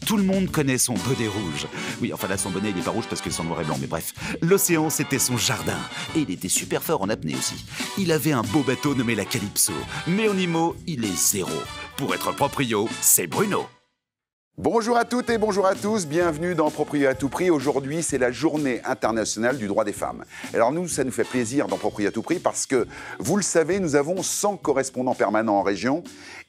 Tout le monde connaît son bonnet rouge. Oui, enfin là, son bonnet, il est pas rouge parce que c'est en noir et blanc, mais bref. L'océan, c'était son jardin. Et il était super fort en apnée aussi. Il avait un beau bateau nommé la Calypso. Mais en IMO, il est zéro. Pour être proprio, c'est Bruno. Bonjour à toutes et bonjour à tous, bienvenue dans Proprio à tout prix. Aujourd'hui, c'est la journée internationale du droit des femmes. Alors nous, ça nous fait plaisir dans Proprio à tout prix parce que, vous le savez, nous avons 100 correspondants permanents en région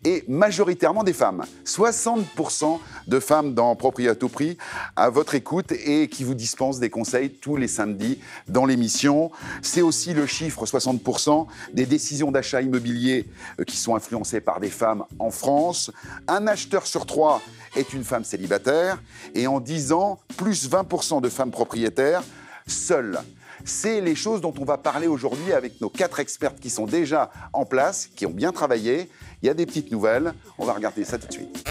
et majoritairement des femmes. 60% de femmes dans Proprio à tout prix à votre écoute et qui vous dispensent des conseils tous les samedis dans l'émission. C'est aussi le chiffre 60% des décisions d'achat immobilier qui sont influencées par des femmes en France. Un acheteur sur 3 est une femme célibataire et en 10 ans, plus 20% de femmes propriétaires seules. C'est les choses dont on va parler aujourd'hui avec nos 4 expertes qui sont déjà en place, qui ont bien travaillé. Il y a des petites nouvelles, on va regarder ça tout de suite.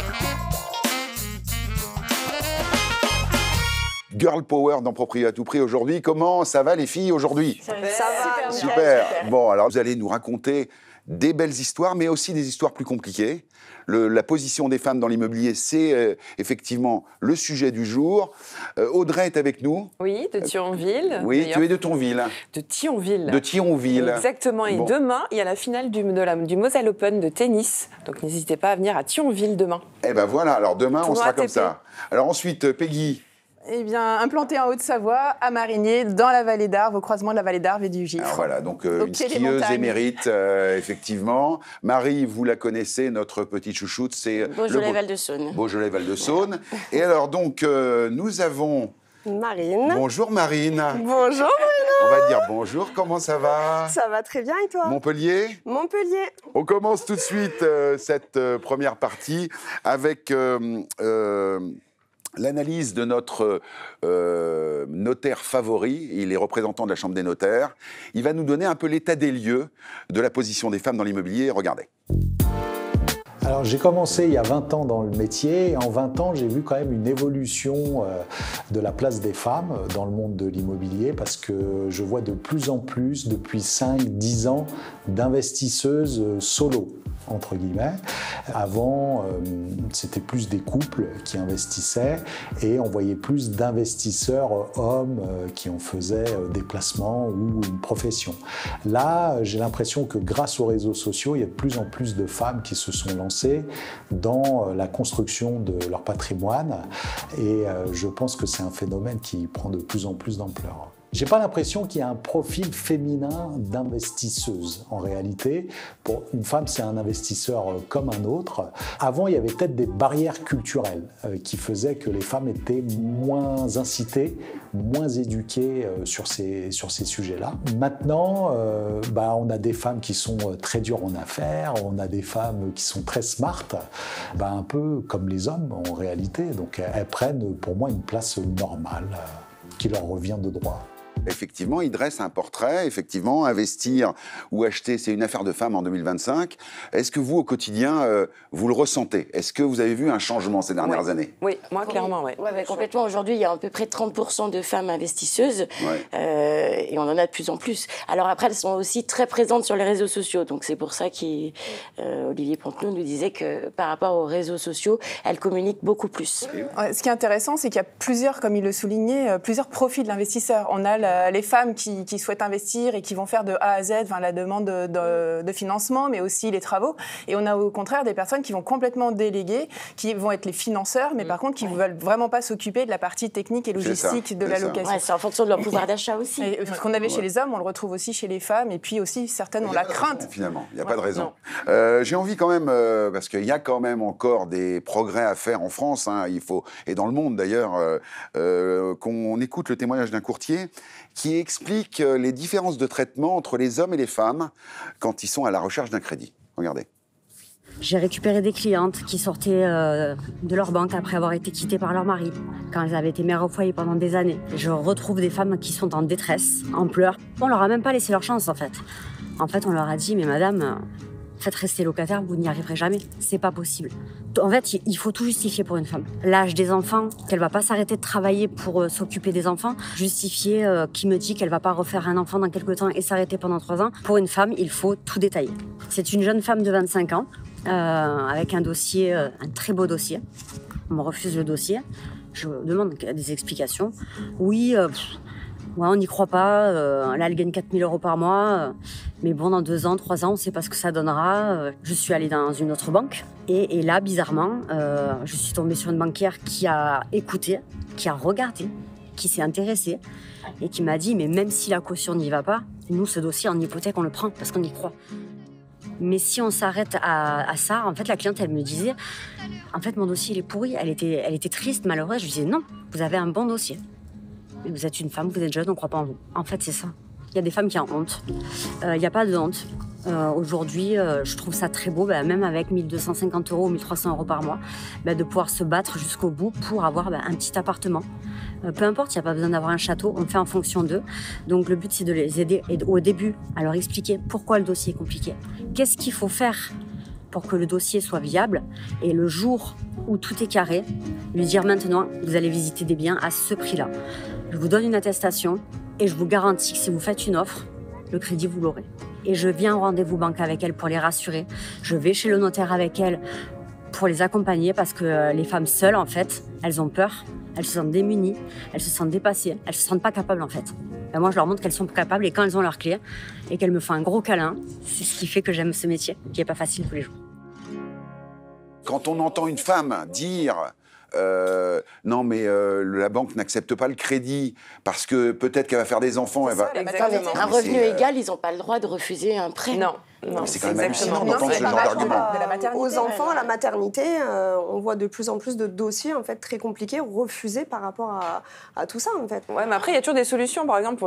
Girl Power dans Proprio à tout prix aujourd'hui. Comment ça va les filles aujourd'hui? Ça va. Super. Bon, alors vous allez nous raconter des belles histoires, mais aussi des histoires plus compliquées. La position des femmes dans l'immobilier, c'est effectivement le sujet du jour. Audrey est avec nous. Oui, de Thionville. Oui, tu es de Thionville. De Thionville. De Thionville. Exactement. Et demain, il y a la finale du Moselle Open de tennis. Donc n'hésitez pas à venir à Thionville demain. Eh ben voilà, alors demain, on sera ATP. comme ça. Alors ensuite, Peggy. Eh bien, implanté en Haute-Savoie, à Marigné, dans la vallée d'Arve, au croisement de la vallée d'Arve et du Gifre. Alors voilà, donc Au une pied des skieuse montagnes. émérite, effectivement. Marie, vous la connaissez, notre petite chouchoute, c'est Beaujolais-Val-de-Saône. Beaujolais-Val-de-Saône. Et alors donc, nous avons... Marine. Bonjour Marine. Bonjour Bruno. On va dire bonjour, comment ça va? Ça va très bien et toi? Montpellier? Montpellier. On commence tout de suite cette première partie avec l'analyse de notre notaire favori. Il est représentant de la Chambre des notaires. Il va nous donner un peu l'état des lieux de la position des femmes dans l'immobilier. Regardez. Alors j'ai commencé il y a 20 ans dans le métier et en 20 ans j'ai vu quand même une évolution de la place des femmes dans le monde de l'immobilier parce que je vois de plus en plus depuis 5-10 ans d'investisseuses solo entre guillemets. Avant c'était plus des couples qui investissaient et on voyait plus d'investisseurs hommes qui en faisaient des placements ou une profession. Là j'ai l'impression que grâce aux réseaux sociaux il y a de plus en plus de femmes qui se sont lancées dans la construction de leur patrimoine et je pense que c'est un phénomène qui prend de plus en plus d'ampleur. J'ai pas l'impression qu'il y a un profil féminin d'investisseuse. En réalité, pour une femme, c'est un investisseur comme un autre. Avant, il y avait peut-être des barrières culturelles qui faisaient que les femmes étaient moins incitées, moins éduquées sur ces sujets-là. Maintenant, on a des femmes qui sont très dures en affaires, on a des femmes qui sont très smart, un peu comme les hommes en réalité. Donc elles prennent pour moi une place normale qui leur revient de droit. Effectivement, il dresse un portrait. Effectivement, investir ou acheter, c'est une affaire de femme en 2025. Est-ce que vous, au quotidien, vous le ressentez? Est-ce que vous avez vu un changement ces dernières années? Oui, moi, clairement, oui. Ouais, complètement. Aujourd'hui, il y a à peu près 30% de femmes investisseuses et on en a de plus en plus. Alors après, elles sont aussi très présentes sur les réseaux sociaux. Donc c'est pour ça qu'Olivier Pontenot nous disait que par rapport aux réseaux sociaux, elles communiquent beaucoup plus. Ouais, ce qui est intéressant, c'est qu'il y a plusieurs, comme il le soulignait, plusieurs profils d'investisseurs. On a les femmes qui souhaitent investir et qui vont faire de A à Z la demande de financement, mais aussi les travaux. Et on a au contraire des personnes qui vont complètement déléguer, qui vont être les financeurs, mais par contre qui ne veulent vraiment pas s'occuper de la partie technique et logistique de la location. Ouais, c'est en fonction de leur pouvoir d'achat aussi. Et ce qu'on avait chez les hommes, on le retrouve aussi chez les femmes, et puis aussi certaines ont la crainte. Finalement, il n'y a pas de raison. J'ai envie quand même, parce qu'il y a quand même encore des progrès à faire en France, il faut, et dans le monde d'ailleurs, qu'on écoute le témoignage d'un courtier qui explique les différences de traitement entre les hommes et les femmes quand ils sont à la recherche d'un crédit. Regardez. J'ai récupéré des clientes qui sortaient de leur banque après avoir été quittées par leur mari, quand elles avaient été mères au foyer pendant des années. Je retrouve des femmes qui sont en détresse, en pleurs. On leur a même pas laissé leur chance, en fait. En fait, on leur a dit, mais madame, faites rester locataire, vous n'y arriverez jamais. C'est pas possible. En fait, il faut tout justifier pour une femme. L'âge des enfants, qu'elle va pas s'arrêter de travailler pour s'occuper des enfants. Justifier qui me dit qu'elle va pas refaire un enfant dans quelques temps et s'arrêter pendant 3 ans. Pour une femme, il faut tout détailler. C'est une jeune femme de 25 ans, avec un dossier, un très beau dossier. On me refuse le dossier. Je demande des explications. Oui, ouais, on n'y croit pas. Là, elle gagne 4 000 € par mois. Mais bon, dans 2 ans, 3 ans, on ne sait pas ce que ça donnera. Je suis allée dans une autre banque. Et là, bizarrement, je suis tombée sur une banquière qui a écouté, qui a regardé, qui s'est intéressée et qui m'a dit, mais même si la caution n'y va pas, nous, ce dossier en hypothèque, on le prend parce qu'on y croit. Mais si on s'arrête à ça, en fait, la cliente, elle me disait, en fait, mon dossier, il est pourri. Elle était triste, malheureuse. Je lui disais, non, vous avez un bon dossier. Mais vous êtes une femme, vous êtes jeune, on ne croit pas en vous. En fait, c'est ça. Il y a des femmes qui ont honte. Il n'y a pas de honte. Aujourd'hui, je trouve ça très beau, même avec 1 250 € ou 1 300 € par mois, de pouvoir se battre jusqu'au bout pour avoir un petit appartement. Peu importe, il n'y a pas besoin d'avoir un château, on fait en fonction d'eux. Donc le but, c'est de les aider au début à leur expliquer pourquoi le dossier est compliqué. Qu'est-ce qu'il faut faire pour que le dossier soit viable, et le jour où tout est carré, lui dire maintenant, vous allez visiter des biens à ce prix-là. Je vous donne une attestation et je vous garantis que si vous faites une offre, le crédit, vous l'aurez. Et je viens au rendez-vous banque avec elles pour les rassurer. Je vais chez le notaire avec elles pour les accompagner parce que les femmes seules, en fait, elles ont peur, elles se sentent démunies, elles se sentent dépassées, elles se sentent pas capables, en fait. Et moi, je leur montre qu'elles sont capables et quand elles ont leur clé et qu'elles me font un gros câlin, c'est ce qui fait que j'aime ce métier, qui est pas facile tous les jours. Quand on entend une femme dire non mais la banque n'accepte pas le crédit parce que peut-être qu'elle va faire des enfants, elle va... Exactement. Un revenu égal, ils n'ont pas le droit de refuser un prêt. Non. Non, c'est quand même hallucinant exactement. d'entendre ce genre d'argument. Aux enfants, à la maternité, on voit de plus en plus de dossiers en fait très compliqués refusés par rapport à tout ça en fait. Ouais, mais après il y a toujours des solutions. Par exemple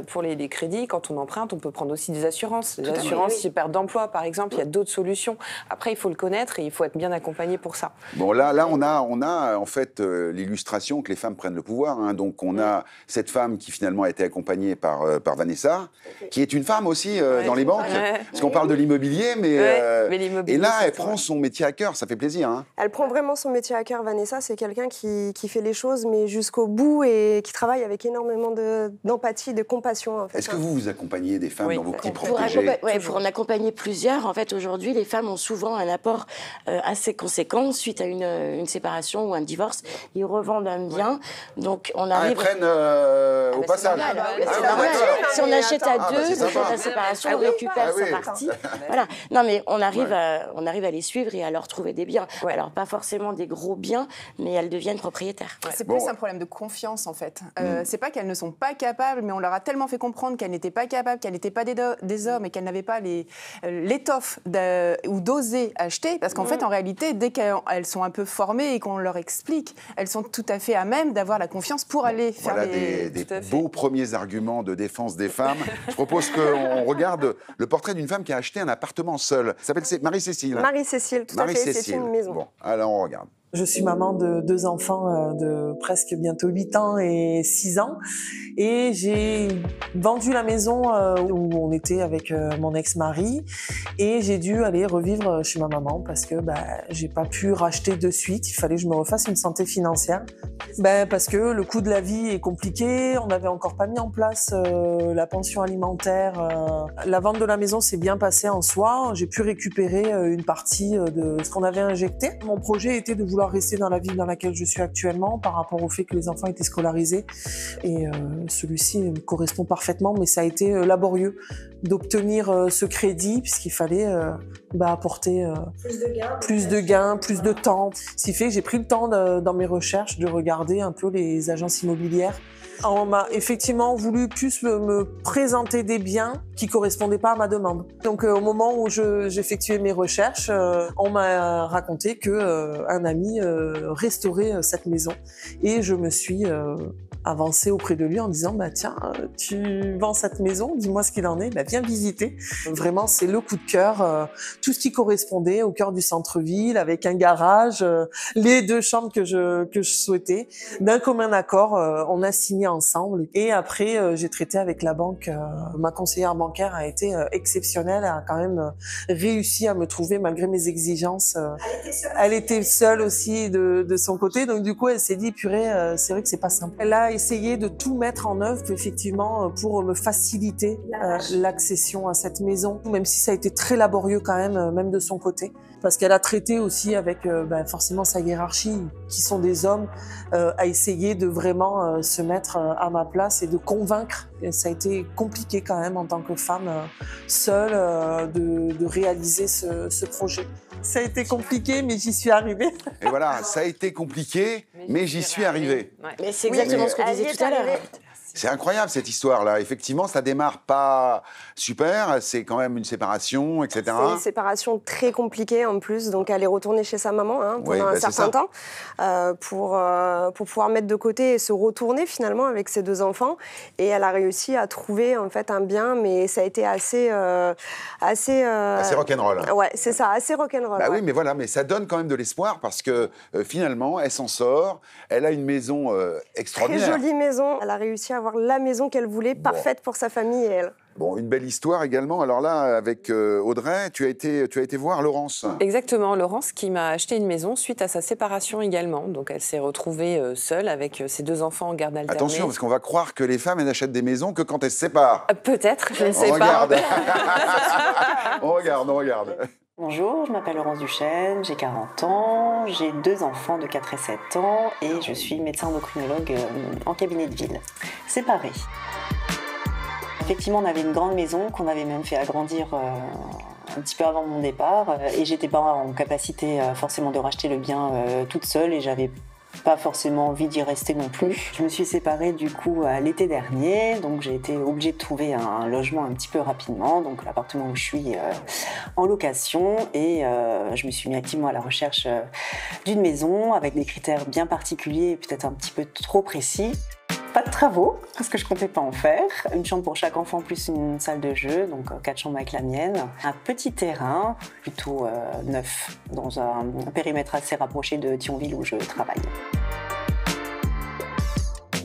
pour les crédits, quand on emprunte, on peut prendre aussi des assurances. Des assurances, si perte d'emploi par exemple, il y a d'autres solutions. Après il faut le connaître et il faut être bien accompagné pour ça. Bon là on a en fait l'illustration que les femmes prennent le pouvoir. Hein. Donc on a cette femme qui finalement a été accompagnée par Vanessa, qui est une femme aussi dans les banques. On parle de l'immobilier, mais l'immobilier, et là, elle prend son métier à cœur, ça fait plaisir. Hein. Elle prend vraiment son métier à cœur, Vanessa. C'est quelqu'un qui fait les choses, mais jusqu'au bout et qui travaille avec énormément d'empathie, de compassion. En fait. Est-ce que vous accompagnez des femmes dans vos petits pour projets pour en accompagner plusieurs, en fait, aujourd'hui, les femmes ont souvent un apport assez conséquent suite à une séparation ou un divorce. Ils revendent un bien, donc on arrive... elles prennent au passage. C'est normal. Si on achète à deux, le jour de la séparation, on récupère sa partie. Voilà. Non, mais on arrive à les suivre et à leur trouver des biens. Ouais. Alors, pas forcément des gros biens, mais elles deviennent propriétaires. C'est plus un problème de confiance, en fait. C'est pas qu'elles ne sont pas capables, mais on leur a tellement fait comprendre qu'elles n'étaient pas capables, qu'elles n'étaient pas des hommes et qu'elles n'avaient pas l'étoffe ou d'oser acheter. Parce qu'en fait, en réalité, dès qu'elles sont un peu formées et qu'on leur explique, elles sont tout à fait à même d'avoir la confiance pour aller faire des beaux premiers arguments de défense des femmes. Je propose qu'on regarde le portrait d'une femme qui a acheté un appartement seul. Ça s'appelle Marie-Cécile. Marie-Cécile, tout à fait, c'est une maison. Bon, alors on regarde. Je suis maman de 2 enfants de presque bientôt 8 ans et 6 ans. Et j'ai vendu la maison où on était avec mon ex-mari. Et j'ai dû aller revivre chez ma maman parce que j'ai pas pu racheter de suite. Il fallait que je me refasse une santé financière. Parce que le coût de la vie est compliqué. On n'avait encore pas mis en place la pension alimentaire. La vente de la maison s'est bien passée en soi. J'ai pu récupérer une partie de ce qu'on avait injecté. Mon projet était de vouloir rester dans la ville dans laquelle je suis actuellement par rapport au fait que les enfants étaient scolarisés et celui-ci me correspond parfaitement, mais ça a été laborieux d'obtenir ce crédit puisqu'il fallait apporter plus de gains, plus de temps. Ce qui fait que j'ai pris le temps dans mes recherches de regarder un peu les agences immobilières. On m'a effectivement voulu plus me présenter des biens qui correspondaient pas à ma demande. Donc au moment où j'effectuais mes recherches, on m'a raconté que un ami restaurait cette maison et je me suis avancée auprès de lui en disant tiens, tu vends cette maison, dis-moi ce qu'il en est, viens visiter. Vraiment, c'est le coup de cœur, tout ce qui correspondait au cœur du centre-ville, avec un garage, les 2 chambres que je souhaitais. D'un commun accord, on a signé ensemble. Et après, j'ai traité avec la banque. Ma conseillère bancaire a été exceptionnelle, a quand même réussi à me trouver malgré mes exigences. Elle était seule aussi de son côté, donc du coup, elle s'est dit purée, c'est vrai que c'est pas simple. Là, essayé de tout mettre en œuvre, effectivement, pour me faciliter l'accession à cette maison, même si ça a été très laborieux quand même de son côté. Parce qu'elle a traité aussi avec forcément sa hiérarchie, qui sont des hommes, à essayer de vraiment se mettre à ma place et de convaincre. Et ça a été compliqué quand même en tant que femme seule de réaliser ce projet. Ça a été compliqué, mais j'y suis arrivée. Et voilà, ça a été compliqué, mais j'y suis arrivée. Ouais. Mais c'est exactement ce que je disais tout à l'heure. C'est incroyable cette histoire-là. Effectivement, ça démarre pas super. C'est quand même une séparation, etc. C'est une séparation très compliquée en plus. Donc, elle est retournée chez sa maman pendant un certain temps pour pouvoir mettre de côté et se retourner finalement avec ses 2 enfants. Et elle a réussi à trouver en fait un bien, mais ça a été assez rock'n'roll. Ouais, c'est ça, assez rock'n'roll. Bah oui, mais voilà, mais ça donne quand même de l'espoir parce que finalement, elle s'en sort. Elle a une maison extraordinaire. Très jolie maison. Elle a réussi à avoir la maison qu'elle voulait, parfaite pour sa famille et elle. Bon, une belle histoire également. Alors là, avec Audrey, tu as été voir Laurence. Exactement, Laurence qui m'a acheté une maison suite à sa séparation également. Donc elle s'est retrouvée seule avec ses 2 enfants en garde alternée. Attention, parce qu'on va croire que les femmes, elles n'achètent des maisons que quand elles se séparent. Peut-être, je ne sais pas. On regarde. Bonjour, je m'appelle Laurence Duchesne, j'ai 40 ans, j'ai 2 enfants de 4 et 7 ans et je suis médecin endocrinologue en cabinet de ville, séparée. Effectivement, on avait une grande maison qu'on avait même fait agrandir un petit peu avant mon départ et j'étais pas en capacité forcément de racheter le bien toute seule et j'avais pas forcément envie d'y rester non plus. Je me suis séparée du coup l'été dernier, donc j'ai été obligée de trouver un logement un petit peu rapidement, donc l'appartement où je suis en location et je me suis mis activement à la recherche d'une maison avec des critères bien particuliers et peut-être un petit peu trop précis. Pas de travaux, parce que je comptais pas en faire. Une chambre pour chaque enfant, plus une salle de jeu, donc 4 chambres avec la mienne. Un petit terrain, plutôt neuf, dans un périmètre assez rapproché de Thionville où je travaille.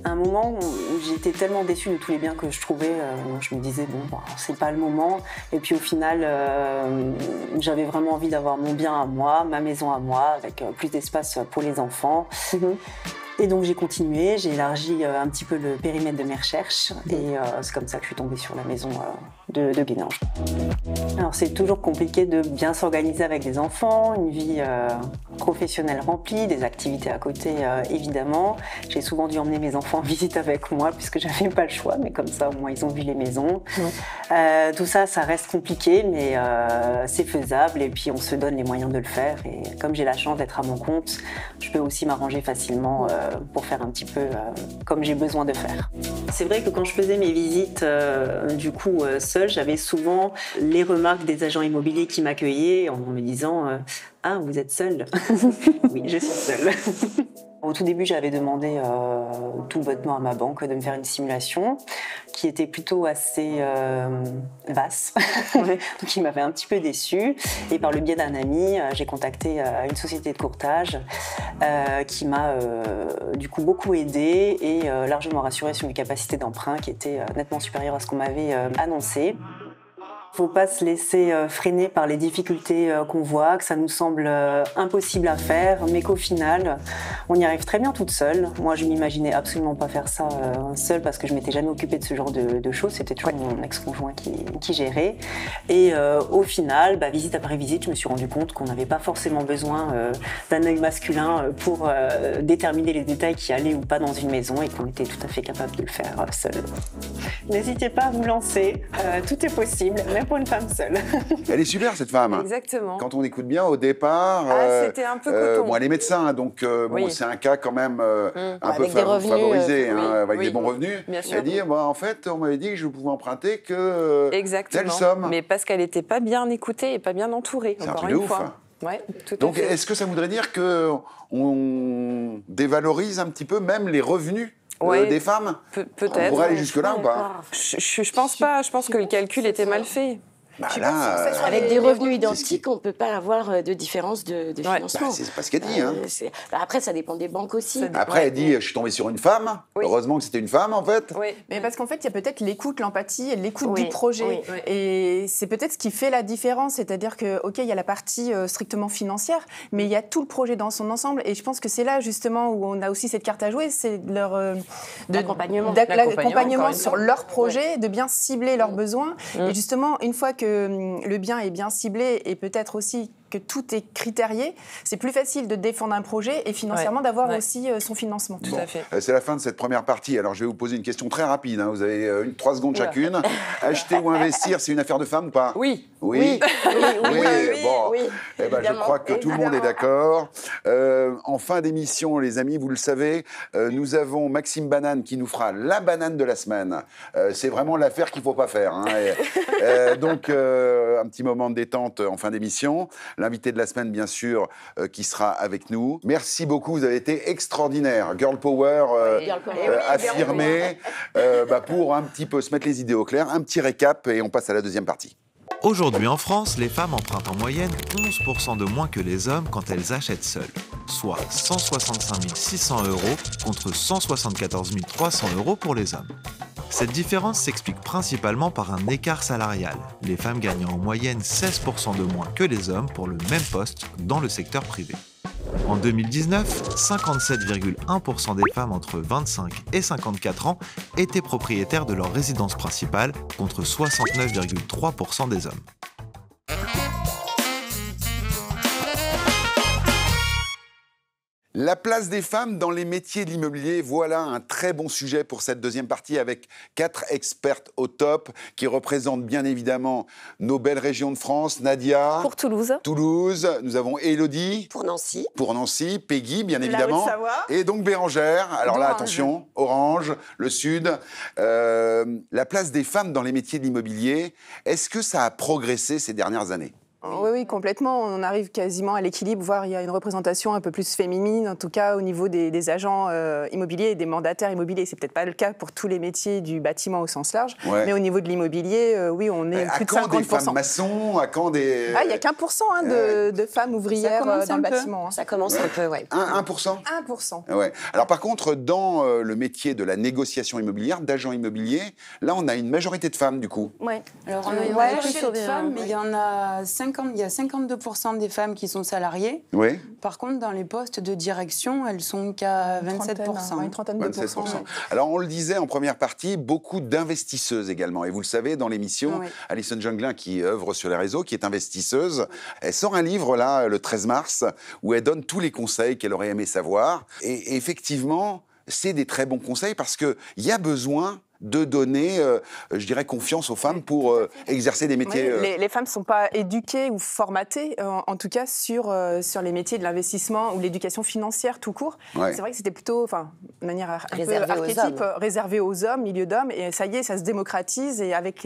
À un moment où j'étais tellement déçue de tous les biens que je trouvais, je me disais, c'est pas le moment. Et puis au final, j'avais vraiment envie d'avoir mon bien à moi, ma maison à moi, avec plus d'espace pour les enfants. Et donc j'ai continué, j'ai élargi un petit peu le périmètre de mes recherches et c'est comme ça que je suis tombée sur la maison de Guénange. Alors c'est toujours compliqué de bien s'organiser avec des enfants, une vie professionnelle remplie, des activités à côté évidemment. J'ai souvent dû emmener mes enfants en visite avec moi puisque j'avais pas le choix, mais comme ça au moins ils ont vu les maisons. Tout ça, ça reste compliqué mais c'est faisable et puis on se donne les moyens de le faire et comme j'ai la chance d'être à mon compte, je peux aussi m'arranger facilement pour faire un petit peu comme j'ai besoin de faire. C'est vrai que quand je faisais mes visites du coup seule, j'avais souvent les remarques des agents immobiliers qui m'accueillaient en me disant « Ah, vous êtes seule ?» Oui, je suis seule. Au tout début, j'avais demandé tout bêtement à ma banque de me faire une simulation qui était plutôt assez basse, donc il m'avait un petit peu déçue. Et par le biais d'un ami, j'ai contacté une société de courtage qui m'a du coup beaucoup aidée et largement rassurée sur mes capacités d'emprunt qui étaient nettement supérieures à ce qu'on m'avait annoncé. Il ne faut pas se laisser freiner par les difficultés qu'on voit, que ça nous semble impossible à faire, mais qu'au final, on y arrive très bien toute seule. Moi, je m'imaginais absolument pas faire ça seule parce que je m'étais jamais occupée de ce genre de choses. C'était toujours mon ex-conjoint qui gérait. Et au final, visite après visite, je me suis rendu compte qu'on n'avait pas forcément besoin d'un œil masculin pour déterminer les détails qui allaient ou pas dans une maison et qu'on était tout à fait capable de le faire seul. N'hésitez pas à vous lancer, tout est possible. Même pour une femme seule. Elle est super cette femme. Exactement. Quand on écoute bien au départ, c'était un peu coton. Bon, elle est médecin, donc oui. C'est un cas quand même un peu revenus, favorisé, avec oui, des bons revenus. Bien sûr. Elle dit, en fait, on m'avait dit que je pouvais emprunter que telle somme. Mais parce qu'elle n'était pas bien écoutée et pas bien entourée. C'est encore un truc une de fois. Ouf. Ouais, tout donc, à fait. est-ce que ça voudrait dire qu'on dévalorise un petit peu même les revenus des femmes? Peut-être. On pourrait aller jusque-là ou pas? Je pense pas. Je pense que le calcul était mal fait. Avec des revenus identiques, on ne peut pas avoir de différence de financement. C'est pas ce qu'elle dit. Après, ça dépend des banques aussi. Après, elle dit, je suis tombée sur une femme. Oui. Heureusement que c'était une femme, en fait. Oui, mais parce qu'en fait, il y a peut-être l'écoute, l'empathie et l'écoute du projet. Oui. Et c'est peut-être ce qui fait la différence. C'est-à-dire que, OK, il y a la partie strictement financière, mais il y a tout le projet dans son ensemble. Et je pense que c'est là, justement, où on a aussi cette carte à jouer. C'est l'accompagnement sur leur projet, de bien cibler leurs besoins. Et justement, une fois que le bien est bien ciblé et peut-être aussi que tout est critérié, c'est plus facile de défendre un projet et financièrement d'avoir aussi son financement. Tout à fait. C'est la fin de cette première partie. Alors, je vais vous poser une question très rapide. Vous avez 3 secondes chacune. Acheter ou investir, c'est une affaire de femme ou pas? Oui. Oui. Bon. Eh ben, je crois que tout le monde est d'accord. En fin d'émission, les amis, vous le savez, nous avons Maxime Banane qui nous fera la banane de la semaine. C'est vraiment l'affaire qu'il ne faut pas faire. Donc, un petit moment de détente en fin d'émission. L'invité de la semaine, bien sûr, qui sera avec nous. Merci beaucoup, vous avez été extraordinaire. Girl Power affirmé pour un petit peu se mettre les idées au clair. Un petit récap et on passe à la deuxième partie. Aujourd'hui en France, les femmes empruntent en moyenne 11% de moins que les hommes quand elles achètent seules, soit 165 600 € contre 174 300 € pour les hommes. Cette différence s'explique principalement par un écart salarial, les femmes gagnant en moyenne 16% de moins que les hommes pour le même poste dans le secteur privé. En 2019, 57,1% des femmes entre 25 et 54 ans étaient propriétaires de leur résidence principale contre 69,3% des hommes. La place des femmes dans les métiers de l'immobilier, voilà un très bon sujet pour cette deuxième partie avec 4 expertes au top qui représentent bien évidemment nos belles régions de France. Nadia. Pour Toulouse. Toulouse. Nous avons Élodie. Pour Nancy. Pour Nancy. Peggy, bien évidemment. La Haute-Savoie. Et donc Bérengère. Alors là, attention, Orange, le Sud. La place des femmes dans les métiers de l'immobilier, est-ce que ça a progressé ces dernières années ? Oui, complètement. On arrive quasiment à l'équilibre, voire il y a une représentation un peu plus féminine, en tout cas au niveau des agents immobiliers et des mandataires immobiliers. C'est peut-être pas le cas pour tous les métiers du bâtiment au sens large, mais au niveau de l'immobilier, oui, on est plus de 50%. À quand des femmes maçons? À quand des... il n'y a qu'1% de femmes ouvrières dans le bâtiment. Ça commence un peu, oui. 1%? 1%. Ouais. Alors par contre, dans le métier de la négociation immobilière, d'agent immobilier, là on a une majorité de femmes du coup. Oui. Alors on a une majorité de femmes, mais il y en a 52% des femmes qui sont salariées. Oui. Par contre, dans les postes de direction, elles sont qu'à 27%. Une trentaine de pourcents. Alors, on le disait en première partie, beaucoup d'investisseuses également. Et vous le savez, dans l'émission, Alison Junglin, qui œuvre sur les réseaux, qui est investisseuse, elle sort un livre, là, le 13 mars, où elle donne tous les conseils qu'elle aurait aimé savoir. Et effectivement, c'est des très bons conseils parce qu'il y a besoin de donner, je dirais, confiance aux femmes pour exercer des métiers... Les femmes ne sont pas éduquées ou formatées, en tout cas, sur les métiers de l'investissement ou l'éducation financière tout court. Ouais. C'est vrai que c'était plutôt, de manière un peu archétype, réservé aux hommes, milieu d'hommes, et ça y est, ça se démocratise, et avec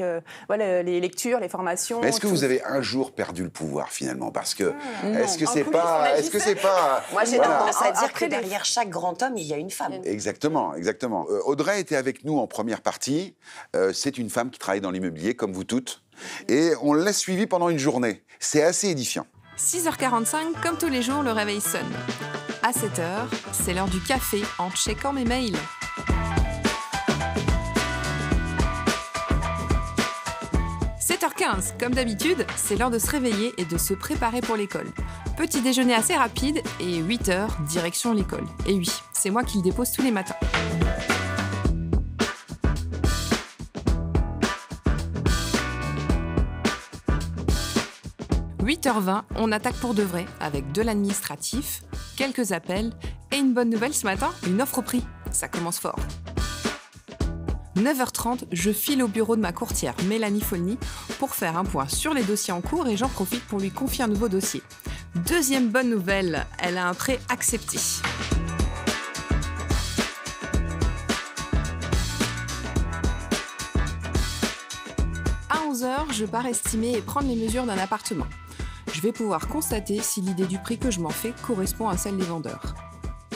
les lectures, les formations... Mais est-ce que vous avez un jour perdu le pouvoir, finalement? Parce que, est-ce que c'est pas... Moi, j'ai tendance à dire que derrière chaque grand homme, il y a une femme. Exactement, exactement. Audrey était avec nous en première partie. C'est une femme qui travaille dans l'immobilier, comme vous toutes. Et on l'a suivie pendant une journée. C'est assez édifiant. 6h45, comme tous les jours, le réveil sonne. À 7h, c'est l'heure du café en checkant mes mails. « 7h15, comme d'habitude, c'est l'heure de se réveiller et de se préparer pour l'école. Petit déjeuner assez rapide et 8h, direction l'école. Et oui, c'est moi qui le dépose tous les matins. « 8h20, on attaque pour de vrai, avec de l'administratif, quelques appels et une bonne nouvelle ce matin, une offre au prix. Ça commence fort. 9h30, je file au bureau de ma courtière Mélanie Folny pour faire un point sur les dossiers en cours et j'en profite pour lui confier un nouveau dossier. Deuxième bonne nouvelle, elle a un prêt accepté. À 11h, je pars estimer et prendre les mesures d'un appartement. Je vais pouvoir constater si l'idée du prix que je m'en fais correspond à celle des vendeurs.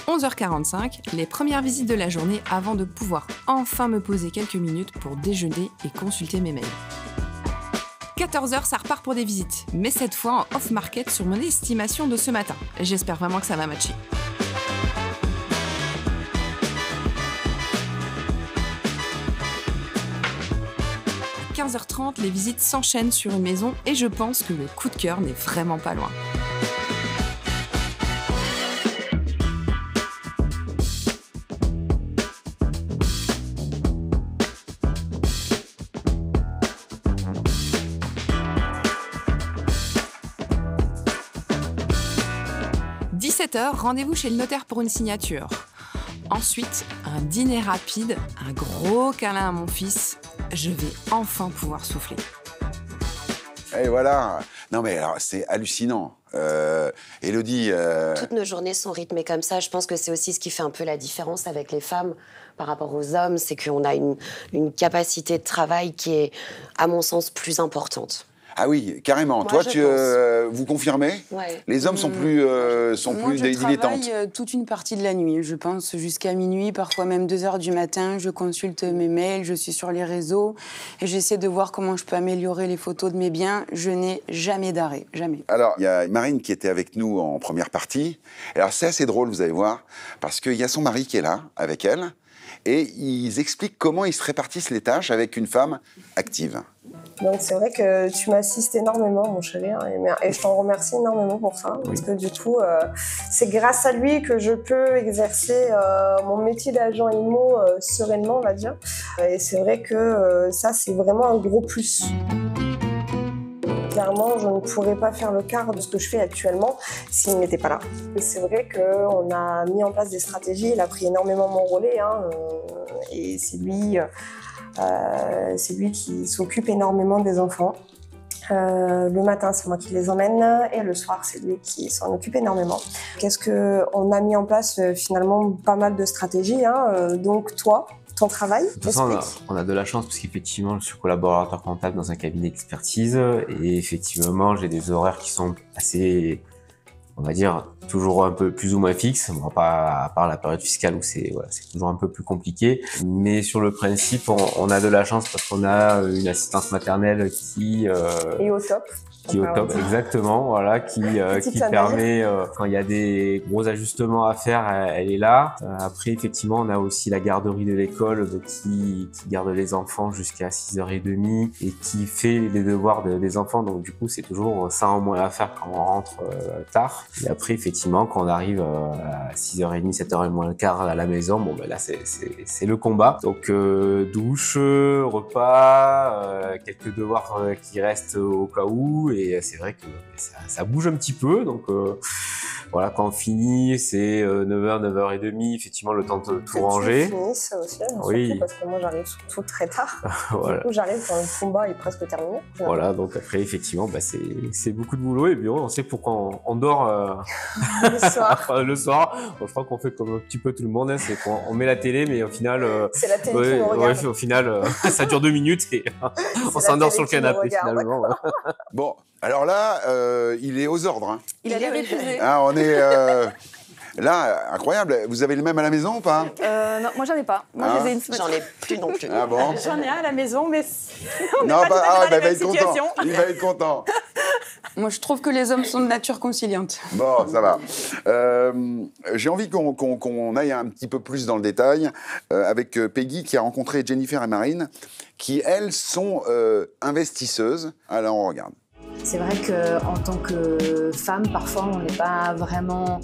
11h45, les premières visites de la journée avant de pouvoir enfin me poser quelques minutes pour déjeuner et consulter mes mails. 14h, ça repart pour des visites, mais cette fois en off-market sur mon estimation de ce matin. J'espère vraiment que ça va matcher. À 15h30, les visites s'enchaînent sur une maison et je pense que le coup de cœur n'est vraiment pas loin. « 17h, rendez-vous chez le notaire pour une signature. Ensuite, un dîner rapide, un gros câlin à mon fils. Je vais enfin pouvoir souffler. » Et voilà. Non mais alors, c'est hallucinant. Élodie... Toutes nos journées sont rythmées comme ça. Je pense que c'est aussi ce qui fait un peu la différence avec les femmes par rapport aux hommes. C'est qu'on a une capacité de travail qui est, à mon sens, plus importante. Ah oui, carrément. Moi, toi, vous confirmez? Ouais. Les hommes sont plus dilettantes. Je travaille toute une partie de la nuit. Je pense jusqu'à minuit, parfois même 2h du matin. Je consulte mes mails, je suis sur les réseaux et j'essaie de voir comment je peux améliorer les photos de mes biens. Je n'ai jamais d'arrêt, jamais. Alors, il y a Marine qui était avec nous en première partie. Alors, c'est assez drôle, vous allez voir, parce qu'il y a son mari qui est là, avec elle, et ils expliquent comment ils se répartissent les tâches avec une femme active. Donc c'est vrai que tu m'assistes énormément, mon chéri, hein, et je t'en remercie énormément pour ça, parce que du coup, c'est grâce à lui que je peux exercer mon métier d'agent IMO sereinement, on va dire. Et c'est vrai que ça, c'est vraiment un gros plus. Clairement, je ne pourrais pas faire le quart de ce que je fais actuellement s'il n'était pas là. Et c'est vrai qu'on a mis en place des stratégies, il a pris énormément mon relais, hein, et c'est lui qui s'occupe énormément des enfants. Le matin, c'est moi qui les emmène et le soir, c'est lui qui s'en occupe énormément. Qu'est-ce qu'on a mis en place finalement pas mal de stratégies, hein, donc toi, ton travail. De toute façon, on a de la chance parce qu'effectivement, je suis collaborateur comptable dans un cabinet d'expertise et effectivement, j'ai des horaires qui sont assez, on va dire, toujours un peu plus ou moins fixes. Bon, pas à part la période fiscale où c'est toujours un peu plus compliqué. Mais sur le principe, on a de la chance parce qu'on a une assistante maternelle qui est au top. Qui est au top, exactement, voilà, qui permet, quand il y a des gros ajustements à faire, elle est là. Après, effectivement, on a aussi la garderie de l'école qui garde les enfants jusqu'à 6h30 et qui fait les devoirs des enfants. Donc, du coup, c'est toujours ça en moins à faire quand on rentre tard. Et après, effectivement, quand on arrive à 6h30, 7h moins le quart à la maison, bon, ben là, c'est le combat. Donc, douche, repas, quelques devoirs qui restent au cas où. Et c'est vrai que ça bouge un petit peu, donc voilà, quand on finit, c'est 9h, 9h30, effectivement, le temps de tout ranger. Tu finis ça aussi, oui. Surtout parce que moi j'arrive surtout très tard. Voilà. Du coup, j'arrive quand le combat est presque terminé. Voilà, donc après, effectivement, c'est beaucoup de boulot, et bien on sait pourquoi on dort le soir. Le soir. Bon, je crois qu'on fait comme un petit peu tout le monde, hein, c'est qu'on met la télé, mais au final, c'est la télé qui nous regarde. Au final, ça dure 2 minutes et on s'endort sur le canapé finalement. Bon, alors là, il est aux ordres. Hein. Il a l'air épuisé. Ah, on est là, incroyable. Vous avez le même à la maison ou pas? Non, moi j'en ai pas. Moi, Ah. je les ai une semaine. J'en ai plus non plus. Ah bon? J'en ai un à la maison, mais on n'est Non, pas tout à fait dans il la va même être content. situation. Il va être content. Moi, je trouve que les hommes sont de nature conciliante. Bon, ça va. J'ai envie qu'on aille un petit peu plus dans le détail avec Peggy qui a rencontré Jennifer et Marine, qui, elles, sont investisseuses. Alors, on regarde. C'est vrai qu'en tant que femme, parfois, on n'est pas vraiment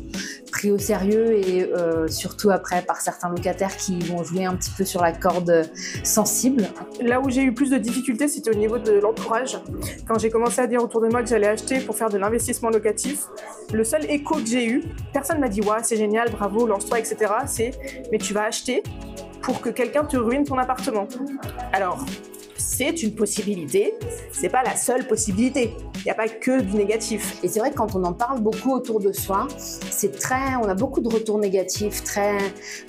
pris au sérieux et surtout après par certains locataires qui vont jouer un petit peu sur la corde sensible. Là où j'ai eu plus de difficultés, c'était au niveau de l'entourage. Quand j'ai commencé à dire autour de moi que j'allais acheter pour faire de l'investissement locatif, le seul écho que j'ai eu, personne m'a dit « ouais, c'est génial, bravo, lance-toi, etc. » C'est « mais tu vas acheter pour que quelqu'un te ruine ton appartement. » Alors, c'est une possibilité, c'est pas la seule possibilité. Il n'y a pas que du négatif. Et c'est vrai que quand on en parle beaucoup autour de soi, on a beaucoup de retours négatifs,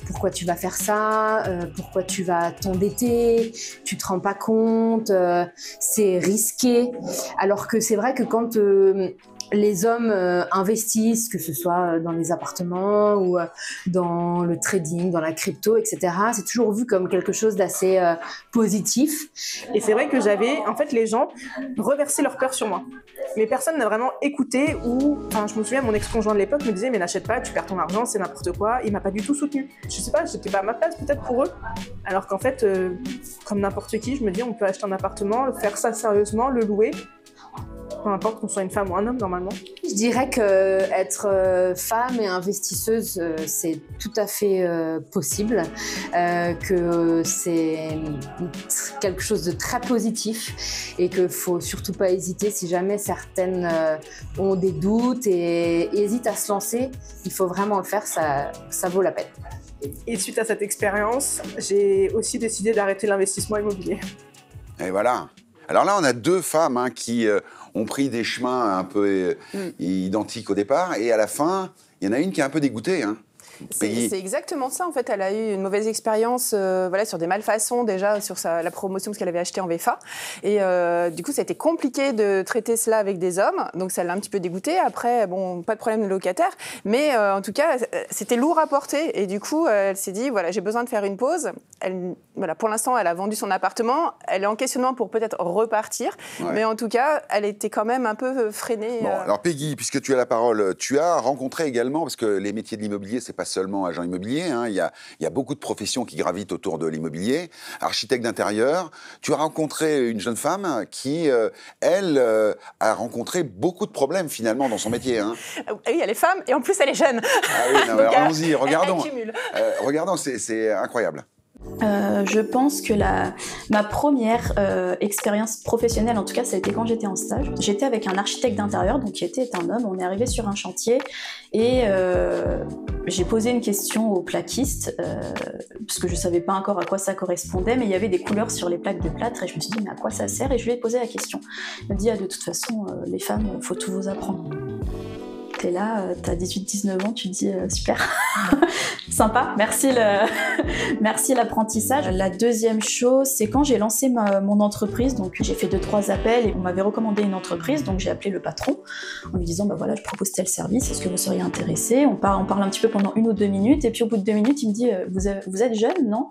pourquoi tu vas faire ça, pourquoi tu vas t'endetter, tu te rends pas compte, c'est risqué. Alors que c'est vrai que quand les hommes investissent, que ce soit dans les appartements ou dans le trading, dans la crypto, etc. C'est toujours vu comme quelque chose d'assez positif. Et c'est vrai que j'avais, en fait, les gens reversaient leur peur sur moi. Mais personne n'a vraiment écouté ou, enfin, je me souviens, mon ex-conjoint de l'époque me disait, mais n'achète pas, tu perds ton argent, c'est n'importe quoi. Il m'a pas du tout soutenu. Je sais pas, j'étais pas à ma place peut-être pour eux. Alors qu'en fait, comme n'importe qui, je me dis, on peut acheter un appartement, faire ça sérieusement, le louer. Peu importe qu'on soit une femme ou un homme, normalement. Je dirais qu'être femme et investisseuse, c'est tout à fait possible, que c'est quelque chose de très positif et qu'il ne faut surtout pas hésiter si jamais certaines ont des doutes et hésitent à se lancer. Il faut vraiment le faire, ça vaut la peine. Et suite à cette expérience, j'ai aussi décidé d'arrêter l'investissement immobilier. Et voilà. Alors là, on a deux femmes qui ont pris des chemins un peu identiques au départ, et à la fin, il y en a une qui est un peu dégoûtée. C'est exactement ça, en fait. Elle a eu une mauvaise expérience voilà, sur des malfaçons, déjà sur la promotion, parce qu'elle avait acheté en VFA. Et du coup, ça a été compliqué de traiter cela avec des hommes. Donc, ça l'a un petit peu dégoûtée. Après, bon, pas de problème de locataire. Mais en tout cas, c'était lourd à porter. Et du coup, elle s'est dit, voilà, j'ai besoin de faire une pause. Voilà, pour l'instant, elle a vendu son appartement. Elle est en questionnement pour peut-être repartir. Ouais. Mais en tout cas, elle était quand même un peu freinée. Bon, alors Peggy, puisque tu as la parole, tu as rencontré également, parce que les métiers de l'immobilier, c'est pas seulement agent immobilier, il y a beaucoup de professions qui gravitent autour de l'immobilier. Architecte d'intérieur, tu as rencontré une jeune femme qui, elle, a rencontré beaucoup de problèmes finalement dans son métier. Oui, elle est femme et en plus elle est jeune. Ah oui, non, allons-y, regardons. Regardons, c'est incroyable. Je pense que ma première expérience professionnelle, en tout cas, ça a été quand j'étais en stage. J'étais avec un architecte d'intérieur, donc qui était un homme. On est arrivé sur un chantier et j'ai posé une question au plaquiste parce que je savais pas encore à quoi ça correspondait, mais il y avait des couleurs sur les plaques de plâtre et je me suis dit mais à quoi ça sert? Et je lui ai posé la question. Il m'a dit de toute façon, les femmes, faut tout vous apprendre. T'es là, t'as 18-19 ans, tu te dis super, sympa, merci l'apprentissage. La deuxième chose, c'est quand j'ai lancé mon entreprise, donc j'ai fait 2-3 appels et on m'avait recommandé une entreprise, donc j'ai appelé le patron en lui disant bah voilà, je propose tel service, est-ce que vous seriez intéressé? On parle un petit peu pendant 1 ou 2 minutes et puis au bout de 2 minutes, il me dit vous êtes jeune, non?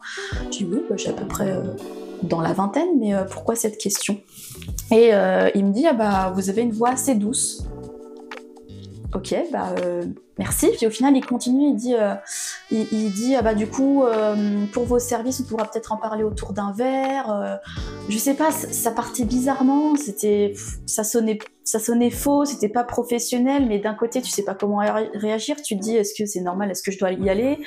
Je dis oui, j'ai à peu près dans la vingtaine, mais pourquoi cette question? Et il me dit ah bah vous avez une voix assez douce. Ok, merci. Puis au final, il continue, il dit ah bah du coup, pour vos services, on pourra peut-être en parler autour d'un verre. Je sais pas, ça partait bizarrement, ça sonnait faux, c'était pas professionnel, mais d'un côté, tu sais pas comment réagir. Tu te dis, est-ce que c'est normal, est-ce que je dois y aller,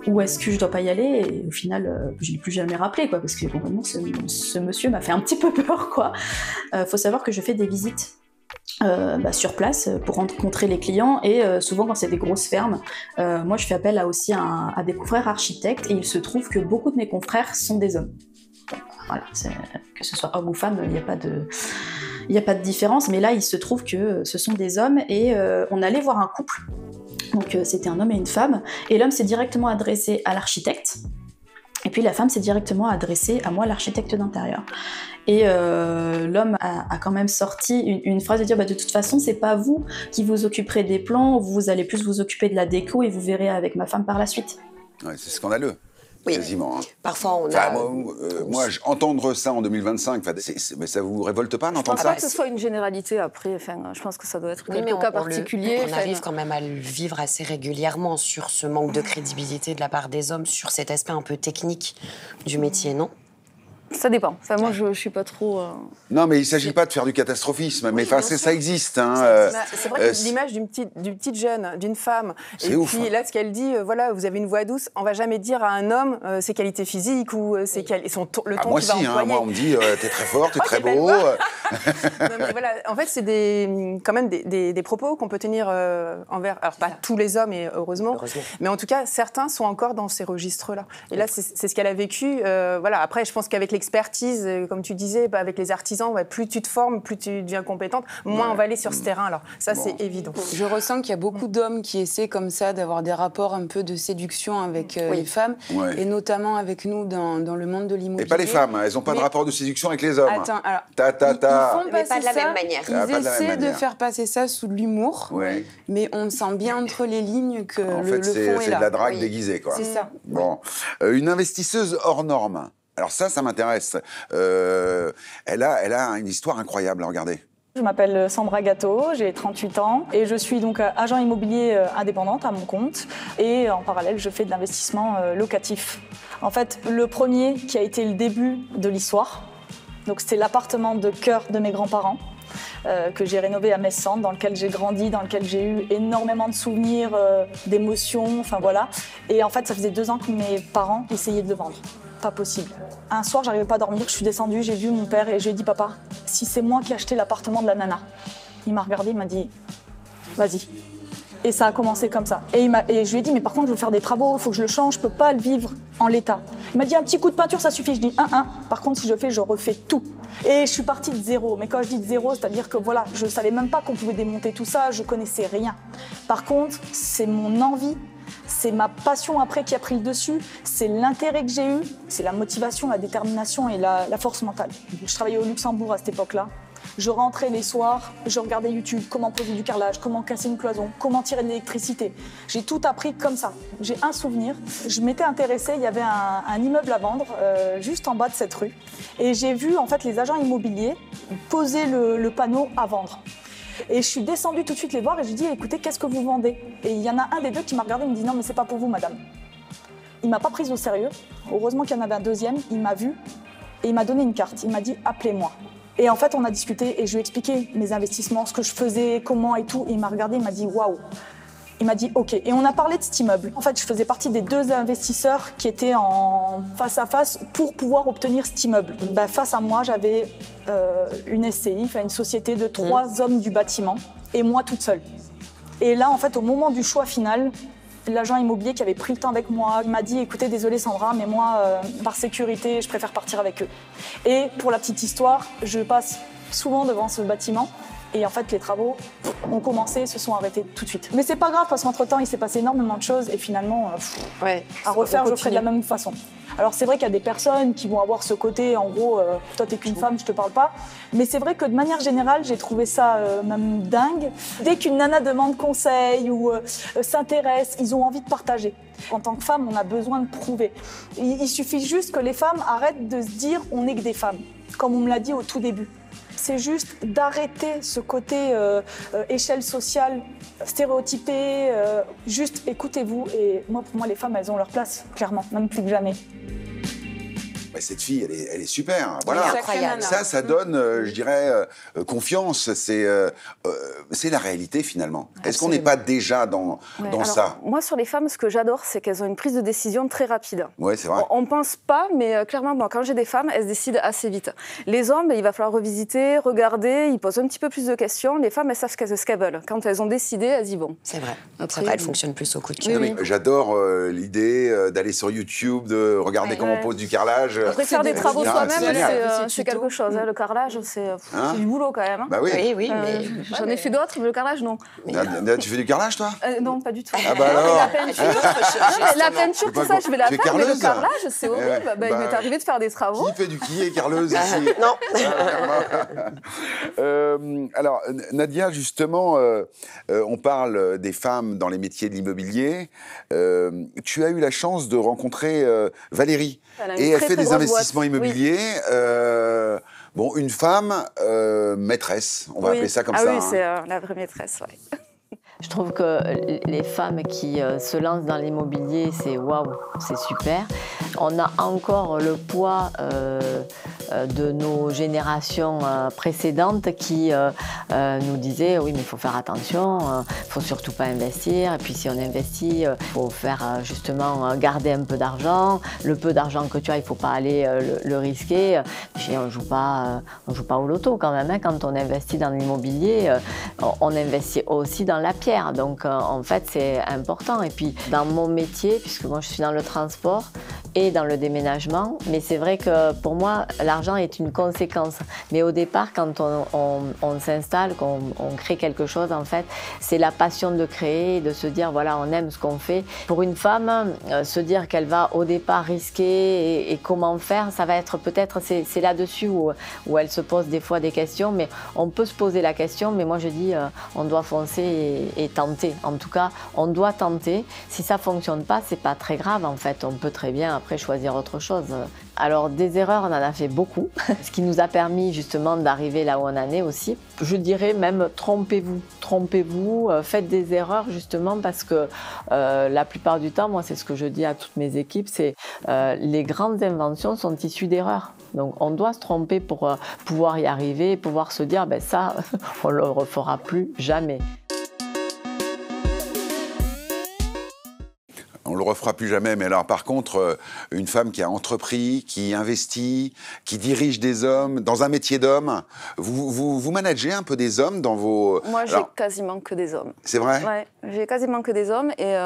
ou est-ce que je dois pas y aller? Et au final, je l'ai plus jamais rappelé, quoi, parce que vraiment, ce monsieur m'a fait un petit peu peur, quoi. Faut savoir que je fais des visites. Sur place pour rencontrer les clients et souvent quand c'est des grosses fermes, moi je fais appel aussi à des confrères architectes et il se trouve que beaucoup de mes confrères sont des hommes. Voilà, que ce soit homme ou femme, il n'y a pas de différence, mais là il se trouve que ce sont des hommes et on allait voir un couple, donc c'était un homme et une femme, et l'homme s'est directement adressé à l'architecte. Et puis la femme s'est directement adressée à moi, l'architecte d'intérieur. Et l'homme a quand même sorti une phrase de dire de toute façon, c'est pas vous qui vous occuperez des plans, vous allez plus vous occuper de la déco et vous verrez avec ma femme par la suite. Ouais, c'est scandaleux. Oui. Quasiment. Parfois, on a... moi, entendre ça en 2025, mais ça vous révolte pas d'entendre ça? Pas que ce soit une généralité, après, je pense que ça doit être quelques cas particuliers. On arrive quand même à le vivre assez régulièrement sur ce manque de crédibilité de la part des hommes, sur cet aspect un peu technique du métier, non? Ça dépend. Enfin, moi, je suis pas trop... Non, mais il ne s'agit pas de faire du catastrophisme, mais ça existe. C'est vrai que l'image d'une petite jeune, d'une femme, et ouf, puis là, ce qu'elle dit, voilà, vous avez une voix douce, on ne va jamais dire à un homme ses qualités physiques ou le ton qu'il va employer. Moi, on me dit, t'es très fort, t'es très beau. Non, mais voilà, en fait, c'est quand même des propos qu'on peut tenir envers, alors pas tous les hommes, et heureusement, mais en tout cas, certains sont encore dans ces registres-là. Et là, c'est ce qu'elle a vécu. Voilà. Après, je pense qu'avec l'expertise, comme tu disais, avec les artisans, plus tu te formes, plus tu deviens compétente, moins on va aller sur ce terrain. Alors ça, c'est évident. Je ressens qu'il y a beaucoup d'hommes qui essaient comme ça d'avoir des rapports un peu de séduction avec les femmes, et notamment avec nous dans le monde de l'immobilier. Et pas les femmes, elles n'ont pas de rapport de séduction avec les hommes. Attends, alors, ça. Mais pas de la même manière. Ils essaient de faire passer ça sous de l'humour, mais on sent bien entre les lignes que en le fait, fond est là. c'est de la drague déguisée, quoi. C'est ça. Bon. Une investisseuse hors norme. Alors ça m'intéresse. Elle a une histoire incroyable, regardez. Je m'appelle Sandra Gâteau, j'ai 38 ans et je suis donc agent immobilier indépendante à mon compte et en parallèle je fais de l'investissement locatif. En fait, le premier qui a été le début de l'histoire, donc c'était l'appartement de cœur de mes grands-parents que j'ai rénové à Metz-Centre, dans lequel j'ai grandi, dans lequel j'ai eu énormément de souvenirs, d'émotions, enfin voilà. Et en fait, ça faisait 2 ans que mes parents essayaient de le vendre. Pas possible. Un soir, j'arrivais pas à dormir, je suis descendue, j'ai vu mon père et je lui ai dit « Papa, si c'est moi qui ai acheté l'appartement de la nana », il m'a regardé, il m'a dit « Vas-y ». Et ça a commencé comme ça. Et je lui ai dit « Mais par contre, je veux faire des travaux, il faut que je le change, je peux pas le vivre en l'état ». Il m'a dit « Un petit coup de peinture, ça suffit ». Je dis « Par contre, si je fais, je refais tout ». Et je suis partie de zéro. Mais quand je dis de zéro, c'est-à-dire que voilà, je savais même pas qu'on pouvait démonter tout ça, je connaissais rien. Par contre, c'est mon envie. C'est ma passion après qui a pris le dessus, c'est l'intérêt que j'ai eu, c'est la motivation, la détermination et la force mentale. Je travaillais au Luxembourg à cette époque-là. Je rentrais les soirs, je regardais YouTube, comment poser du carrelage, comment casser une cloison, comment tirer de l'électricité. J'ai tout appris comme ça. J'ai un souvenir. Je m'étais intéressée, il y avait un immeuble à vendre juste en bas de cette rue. Et j'ai vu en fait les agents immobiliers poser le panneau à vendre. Et je suis descendue tout de suite les voir et je lui ai dit « Écoutez, qu'est-ce que vous vendez ?» Et il y en a un des deux qui m'a regardé et me dit « Non, mais c'est pas pour vous, madame. » Il m'a pas prise au sérieux. Heureusement qu'il y en avait un deuxième. Il m'a vu et il m'a donné une carte. Il m'a dit « Appelez-moi. » Et en fait, on a discuté et je lui ai expliqué mes investissements, ce que je faisais, comment et tout. Et il m'a regardé, il m'a dit « Waouh !» Il m'a dit « Ok ». Et on a parlé de cet immeuble. En fait, je faisais partie des 2 investisseurs qui étaient en face à face pour pouvoir obtenir cet immeuble. Ben, face à moi, j'avais une SCI, enfin une société de 3 hommes du bâtiment et moi toute seule. Et là, en fait, au moment du choix final, l'agent immobilier qui avait pris le temps avec moi m'a dit « Écoutez, désolé Sandra, mais moi, par sécurité, je préfère partir avec eux ». Et pour la petite histoire, je passe souvent devant ce bâtiment. Et en fait, les travaux ont commencé, se sont arrêtés tout de suite. Mais c'est pas grave parce qu'entre-temps, il s'est passé énormément de choses et finalement, à refaire, je ferai de la même façon. Alors c'est vrai qu'il y a des personnes qui vont avoir ce côté, en gros, toi t'es qu'une femme, je te parle pas. Mais c'est vrai que de manière générale, j'ai trouvé ça même dingue. Dès qu'une nana demande conseil ou s'intéresse, ils ont envie de partager. En tant que femme, on a besoin de prouver. Il suffit juste que les femmes arrêtent de se dire on n'est que des femmes, comme on me l'a dit au tout début. C'est juste d'arrêter ce côté échelle sociale stéréotypée. Juste écoutez-vous. Et moi, pour moi, les femmes, elles ont leur place, clairement, même plus que jamais. Cette fille, elle est super. Voilà. Incroyable. Ça donne, je dirais, confiance. C'est la réalité, finalement. Est-ce qu'on n'est pas déjà dans ça? Moi, sur les femmes, ce que j'adore, c'est qu'elles ont une prise de décision très rapide. Oui, c'est vrai. On ne pense pas, mais clairement, quand j'ai des femmes, elles se décident assez vite. Les hommes, il va falloir revisiter, regarder, ils posent un petit peu plus de questions. Les femmes, elles savent ce qu'elles veulent. Quand elles ont décidé, elles y vont. C'est vrai. Après, elles fonctionnent plus au coup de cœur. Oui. J'adore l'idée d'aller sur YouTube, de regarder comment on pose du carrelage. Après, faire des travaux soi-même, c'est quelque chose. Le carrelage, c'est du boulot quand même. Bah oui. Mais... J'en ai fait d'autres, mais le carrelage, non. Tu fais du carrelage, toi? Non, pas du tout. Ah bah alors. La peinture, tout ça, je vais la faire, mais le carrelage, c'est horrible. Il m'est arrivé de faire des travaux. Qui est carreleuse ici? Non. Alors, Nadia, justement, on parle des femmes dans les métiers de l'immobilier. Tu as eu la chance de rencontrer Valérie. Et elle fait des investissements immobiliers. Oui. Bon, une femme maîtresse, on va appeler ça comme ça. Ah oui, c'est la vraie maîtresse, oui. Je trouve que les femmes qui se lancent dans l'immobilier, c'est waouh, c'est super. On a encore le poids de nos générations précédentes qui nous disaient oui, mais il faut faire attention, il ne faut surtout pas investir. Et puis si on investit, il faut faire justement garder un peu d'argent. Le peu d'argent que tu as, il ne faut pas aller le risquer. Puis on joue pas au loto quand même. Hein. Quand on investit dans l'immobilier, on investit aussi dans la pierre. Donc en fait c'est important. Et puis dans mon métier, puisque moi je suis dans le transport, et dans le déménagement. Mais c'est vrai que pour moi, l'argent est une conséquence. Mais au départ, quand on s'installe, qu'on crée quelque chose, en fait, c'est la passion de créer, de se dire, voilà, on aime ce qu'on fait. Pour une femme, se dire qu'elle va au départ risquer et comment faire, ça va être peut-être, c'est là-dessus où elle se pose des fois des questions, mais on peut se poser la question, mais moi je dis, on doit foncer et tenter. En tout cas, on doit tenter. Si ça ne fonctionne pas, c'est pas très grave en fait. On peut très bien après choisir autre chose. Alors des erreurs, on en a fait beaucoup, ce qui nous a permis justement d'arriver là où on en est aussi. Je dirais même trompez-vous, faites des erreurs justement parce que la plupart du temps, moi c'est ce que je dis à toutes mes équipes, c'est les grandes inventions sont issues d'erreurs. Donc on doit se tromper pour pouvoir y arriver, pouvoir se dire ben ça, on ne le refera plus jamais. On ne le refera plus jamais, mais alors par contre, une femme qui a entrepris, qui investit, qui dirige des hommes, dans un métier d'homme, vous managez un peu des hommes dans vos... Moi, j'ai quasiment que des hommes. C'est vrai ? Ouais, j'ai quasiment que des hommes. Et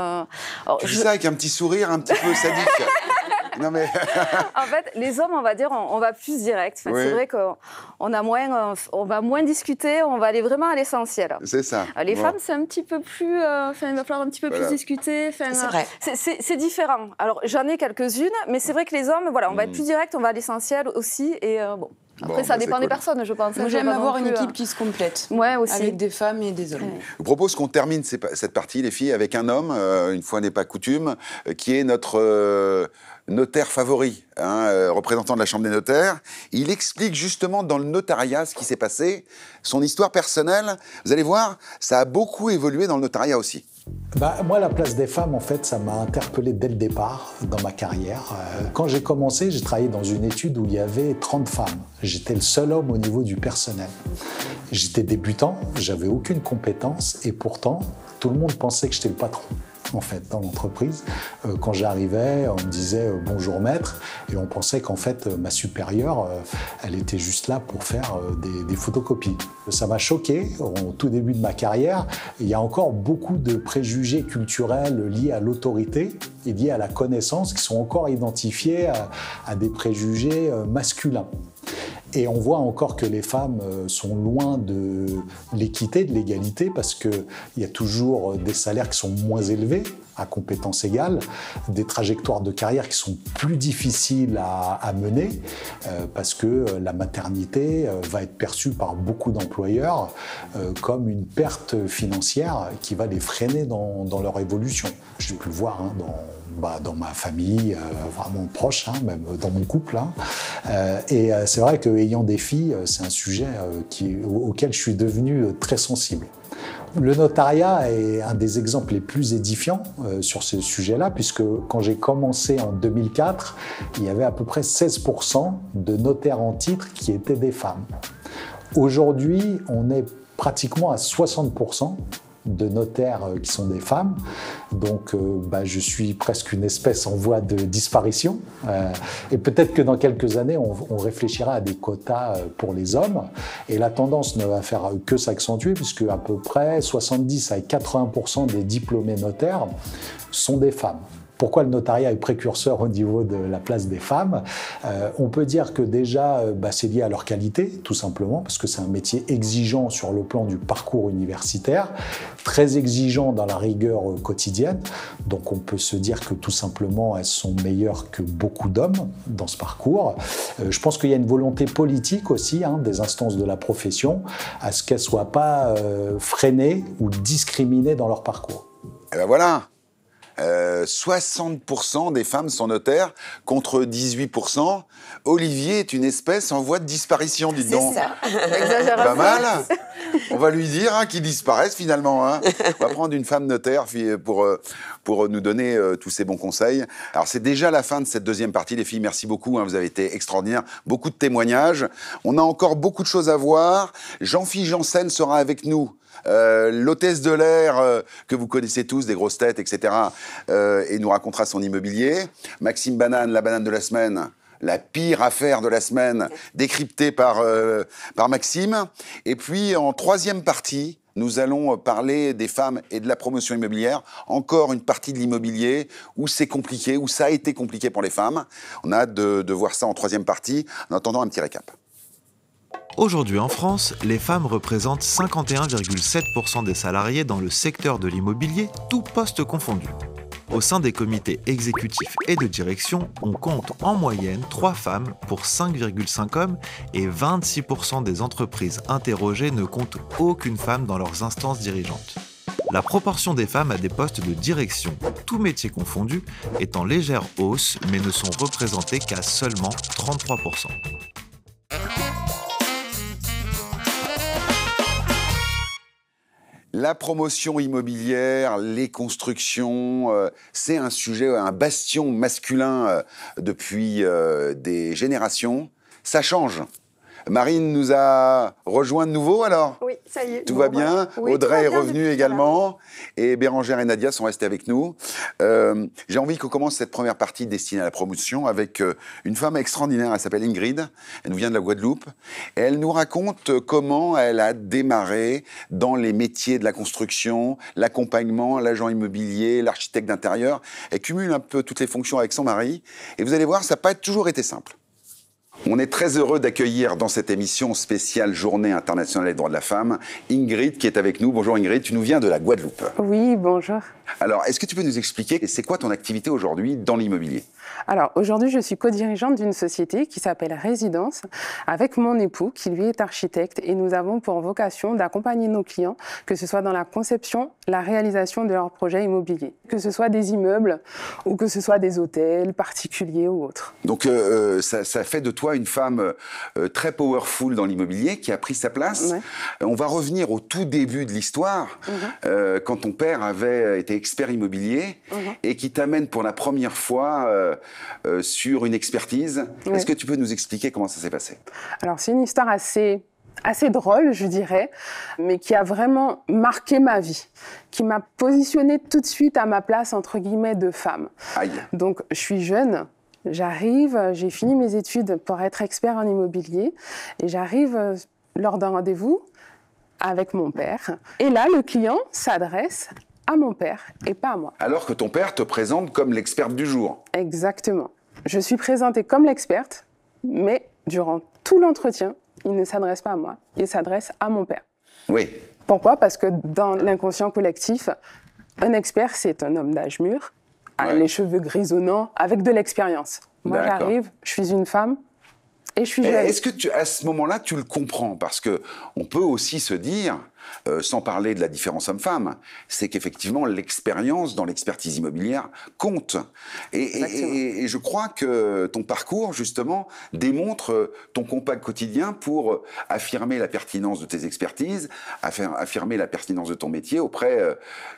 tu dis ça avec un petit sourire un petit peu sadique. Non mais... En fait, les hommes, on va dire, on va plus direct. Enfin, oui. C'est vrai on va moins discuter, on va aller vraiment à l'essentiel. C'est ça. Les femmes, c'est un petit peu plus... il va falloir un petit peu plus discuter. C'est vrai. C'est différent. Alors, j'en ai quelques-unes, mais c'est vrai que les hommes, voilà, on va être plus direct, on va à l'essentiel aussi. Et bon... Après, ça dépend des personnes, je pense. Moi, j'aime avoir une équipe qui se complète. Ouais, aussi. Avec des femmes et des hommes. Je vous propose qu'on termine cette partie, les filles, avec un homme, une fois n'est pas coutume, qui est notre notaire favori, représentant de la Chambre des notaires. Il explique justement dans le notariat ce qui s'est passé, son histoire personnelle. Vous allez voir, ça a beaucoup évolué dans le notariat aussi. Moi, la place des femmes, en fait, ça m'a interpellé dès le départ dans ma carrière. Quand j'ai commencé, j'ai travaillé dans une étude où il y avait 30 femmes. J'étais le seul homme au niveau du personnel. J'étais débutant, j'avais aucune compétence et pourtant, tout le monde pensait que j'étais le patron. En fait, dans l'entreprise, quand j'arrivais, on me disait « bonjour maître » et on pensait qu'en fait, ma supérieure, elle était juste là pour faire des photocopies. Ça m'a choqué au tout début de ma carrière. Il y a encore beaucoup de préjugés culturels liés à l'autorité et liés à la connaissance qui sont encore identifiés à des préjugés masculins. Et on voit encore que les femmes sont loin de l'équité, de l'égalité, parce qu'il y a toujours des salaires qui sont moins élevés, à compétences égales, des trajectoires de carrière qui sont plus difficiles à mener, parce que la maternité va être perçue par beaucoup d'employeurs comme une perte financière qui va les freiner dans leur évolution. J'ai pu le voir dans ma famille, vraiment proche, même dans mon couple. Et c'est vrai qu'ayant des filles, c'est un sujet auquel je suis devenu très sensible. Le notariat est un des exemples les plus édifiants sur ce sujet-là, puisque quand j'ai commencé en 2004, il y avait à peu près 16% de notaires en titre qui étaient des femmes. Aujourd'hui, on est pratiquement à 60% de notaires qui sont des femmes. Donc, je suis presque une espèce en voie de disparition. Et peut-être que dans quelques années, on réfléchira à des quotas pour les hommes. Et la tendance ne va faire que s'accentuer, puisque à peu près 70 à 80% des diplômés notaires sont des femmes. Pourquoi le notariat est précurseur au niveau de la place des femmes ? On peut dire que déjà, c'est lié à leur qualité, tout simplement, parce que c'est un métier exigeant sur le plan du parcours universitaire, très exigeant dans la rigueur quotidienne. Donc on peut se dire que tout simplement, elles sont meilleures que beaucoup d'hommes dans ce parcours. Je pense qu'il y a une volonté politique aussi, des instances de la profession, à ce qu'elles ne soient pas freinées ou discriminées dans leur parcours. Et ben voilà. 60% des femmes sont notaires contre 18%. Olivier est une espèce en voie de disparition, dites donc. C'est ça. Exagération. Pas mal. On va lui dire qu'il disparaisse finalement. On va prendre une femme notaire pour nous donner tous ces bons conseils. Alors c'est déjà la fin de cette deuxième partie, les filles. Merci beaucoup, vous avez été extraordinaires. Beaucoup de témoignages. On a encore beaucoup de choses à voir. Jean-Philippe Janssen sera avec nous. L'hôtesse de l'air que vous connaissez tous, des grosses têtes, etc. Et nous racontera son immobilier. Maxime Banane, la banane de la semaine, la pire affaire de la semaine, décryptée par Maxime. Et puis en troisième partie, nous allons parler des femmes et de la promotion immobilière. Encore une partie de l'immobilier où c'est compliqué, où ça a été compliqué pour les femmes. On a hâte de voir ça en troisième partie. En attendant, un petit récap. Aujourd'hui en France, les femmes représentent 51,7% des salariés dans le secteur de l'immobilier, tous postes confondus. Au sein des comités exécutifs et de direction, on compte en moyenne 3 femmes pour 5,5 hommes et 26% des entreprises interrogées ne comptent aucune femme dans leurs instances dirigeantes. La proportion des femmes à des postes de direction, tous métiers confondus, est en légère hausse mais ne sont représentées qu'à seulement 33%. La promotion immobilière, les constructions, c'est un sujet, un bastion masculin depuis des générations. Ça change. Marine nous a rejoint de nouveau alors? Oui, ça y est. Tout va bien. Oui, Audrey est revenue également. Et Bérangère et Nadia sont restés avec nous. J'ai envie qu'on commence cette première partie destinée à la promotion avec une femme extraordinaire. Elle s'appelle Ingrid. Elle nous vient de la Guadeloupe. Et elle nous raconte comment elle a démarré dans les métiers de la construction, l'accompagnement, l'agent immobilier, l'architecte d'intérieur. Elle cumule un peu toutes les fonctions avec son mari. Et vous allez voir, ça n'a pas toujours été simple. On est très heureux d'accueillir dans cette émission spéciale Journée internationale des droits de la femme, Ingrid qui est avec nous. Bonjour Ingrid, tu nous viens de la Guadeloupe. Oui, bonjour. Alors, est-ce que tu peux nous expliquer, c'est quoi ton activité aujourd'hui dans l'immobilier? Alors, aujourd'hui, je suis co-dirigeante d'une société qui s'appelle Résidence, avec mon époux, qui lui est architecte, et nous avons pour vocation d'accompagner nos clients, que ce soit dans la conception, la réalisation de leurs projets immobiliers, que ce soit des immeubles ou que ce soit des hôtels particuliers ou autres. Donc, ça fait de toi une femme très powerful dans l'immobilier, qui a pris sa place. Ouais. On va revenir au tout début de l'histoire, quand ton père avait été expert immobilier et qui t'amène pour la première fois sur une expertise. Oui. Est-ce que tu peux nous expliquer comment ça s'est passé? Alors, c'est une histoire assez drôle, je dirais, mais qui a vraiment marqué ma vie, qui m'a positionnée tout de suite à ma place, entre guillemets, de femme. Aïe. Donc, je suis jeune, j'arrive, j'ai fini mes études pour être expert en immobilier, et j'arrive lors d'un rendez-vous avec mon père. Et là, le client s'adresse à mon père et pas à moi. Alors que ton père te présente comme l'experte du jour. Exactement. Je suis présentée comme l'experte, mais durant tout l'entretien, il ne s'adresse pas à moi, il s'adresse à mon père. Oui. Pourquoi? Parce que dans l'inconscient collectif, un expert, c'est un homme d'âge mûr, les cheveux grisonnants, avec de l'expérience. Moi, j'arrive, je suis une femme, et je suis jeune. Est-ce que à ce moment-là, tu le comprends? Parce qu'on peut aussi se dire, sans parler de la différence homme-femme, c'est qu'effectivement, l'expérience dans l'expertise immobilière compte. Et je crois que ton parcours, justement, démontre ton combat quotidien pour affirmer la pertinence de tes expertises, affirmer la pertinence de ton métier auprès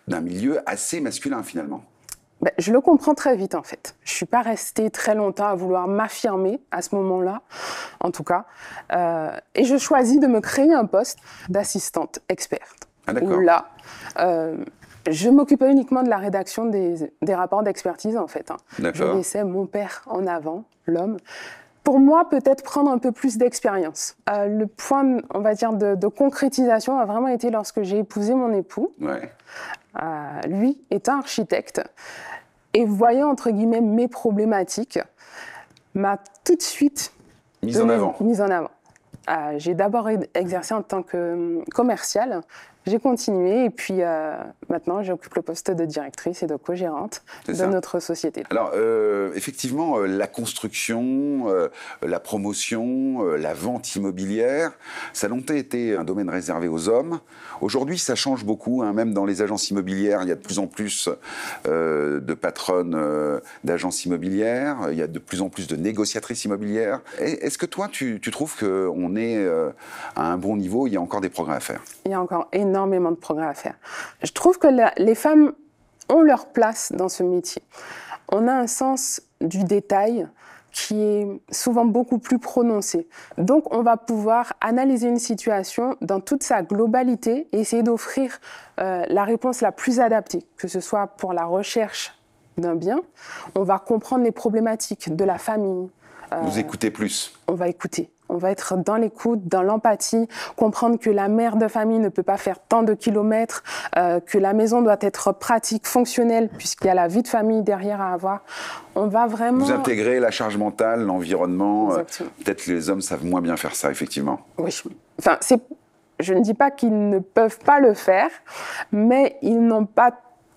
d'un milieu assez masculin, finalement. Je le comprends très vite, en fait. Je ne suis pas restée très longtemps à vouloir m'affirmer à ce moment-là, en tout cas. Et je choisis de me créer un poste d'assistante experte. Ah, d'accord. Où là, je m'occupais uniquement de la rédaction des rapports d'expertise, en fait. Je laissais mon père en avant, l'homme. Pour moi, peut-être prendre un peu plus d'expérience. Le point, on va dire, de concrétisation a vraiment été lorsque j'ai épousé mon époux. Ouais. Lui étant architecte et voyant, entre guillemets, mes problématiques, m'a tout de suite mise en avant. J'ai d'abord exercé en tant que commerciale. J'ai continué et puis maintenant j'occupe le poste de directrice et de co-gérante de notre société. Alors effectivement, la construction, la promotion, la vente immobilière, ça a longtemps été un domaine réservé aux hommes. Aujourd'hui, ça change beaucoup, hein, même dans les agences immobilières, il y a de plus en plus de patronnes d'agences immobilières, il y a de plus en plus de négociatrices immobilières. Est-ce que toi, tu trouves qu'on est à un bon niveau, il y a encore des progrès à faire? Il y a encore énormément de progrès à faire. Je trouve que les femmes ont leur place dans ce métier. On a un sens du détail qui est souvent beaucoup plus prononcé. Donc, on va pouvoir analyser une situation dans toute sa globalité et essayer d'offrir la réponse la plus adaptée, que ce soit pour la recherche d'un bien, on va comprendre les problématiques de la famille. Vous écoutez plus. On va écouter. On va être dans l'écoute, dans l'empathie, comprendre que la mère de famille ne peut pas faire tant de kilomètres, que la maison doit être pratique, fonctionnelle, puisqu'il y a la vie de famille derrière à avoir. On va vraiment... Vous intégrez la charge mentale, l'environnement. Peut-être que les hommes savent moins bien faire ça, effectivement. Oui. Enfin, je ne dis pas qu'ils ne peuvent pas le faire, mais ils n'ont pas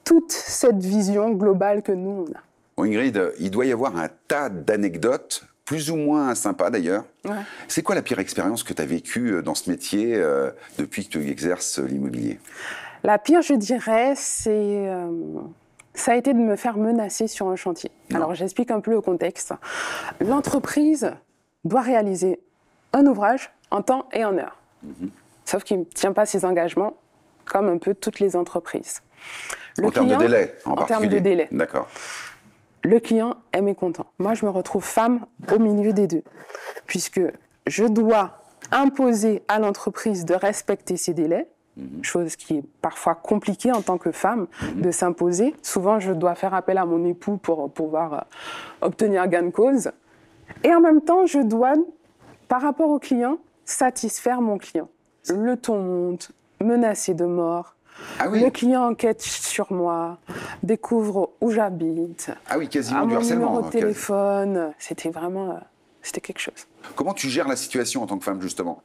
toute cette vision globale que nous, on a. Ingrid, il doit y avoir un tas d'anecdotes, plus ou moins sympas d'ailleurs. Ouais. C'est quoi la pire expérience que tu as vécue dans ce métier depuis que tu exerces l'immobilier? La pire, je dirais, ça a été de me faire menacer sur un chantier. Non. Alors, j'explique un peu le contexte. L'entreprise doit réaliser un ouvrage en temps et en heure. Sauf qu'il ne tient pas ses engagements, comme un peu toutes les entreprises. En termes de délai, en particulier. termes de délai. D'accord. Le client est mécontent. Moi, je me retrouve femme au milieu des deux, puisque je dois imposer à l'entreprise de respecter ses délais, chose qui est parfois compliquée en tant que femme de s'imposer. Souvent, je dois faire appel à mon époux pour pouvoir obtenir gain de cause. Et en même temps, je dois, par rapport au client, satisfaire mon client. Le ton monte, menacer de mort. Ah oui. Le client enquête sur moi, découvre où j'habite. Ah oui, quasiment du harcèlement. Mon numéro de téléphone, c'était vraiment... c'était quelque chose. Comment tu gères la situation en tant que femme, justement?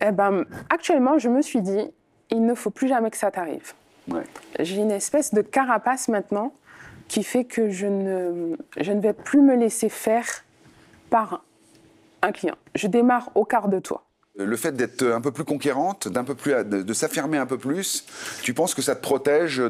Actuellement, je me suis dit, il ne faut plus jamais que ça t'arrive. Ouais. J'ai une espèce de carapace maintenant qui fait que je ne vais plus me laisser faire par un client. Je démarre au quart de tour. Le fait d'être un peu plus conquérante, de s'affirmer un peu plus, tu penses que ça te protège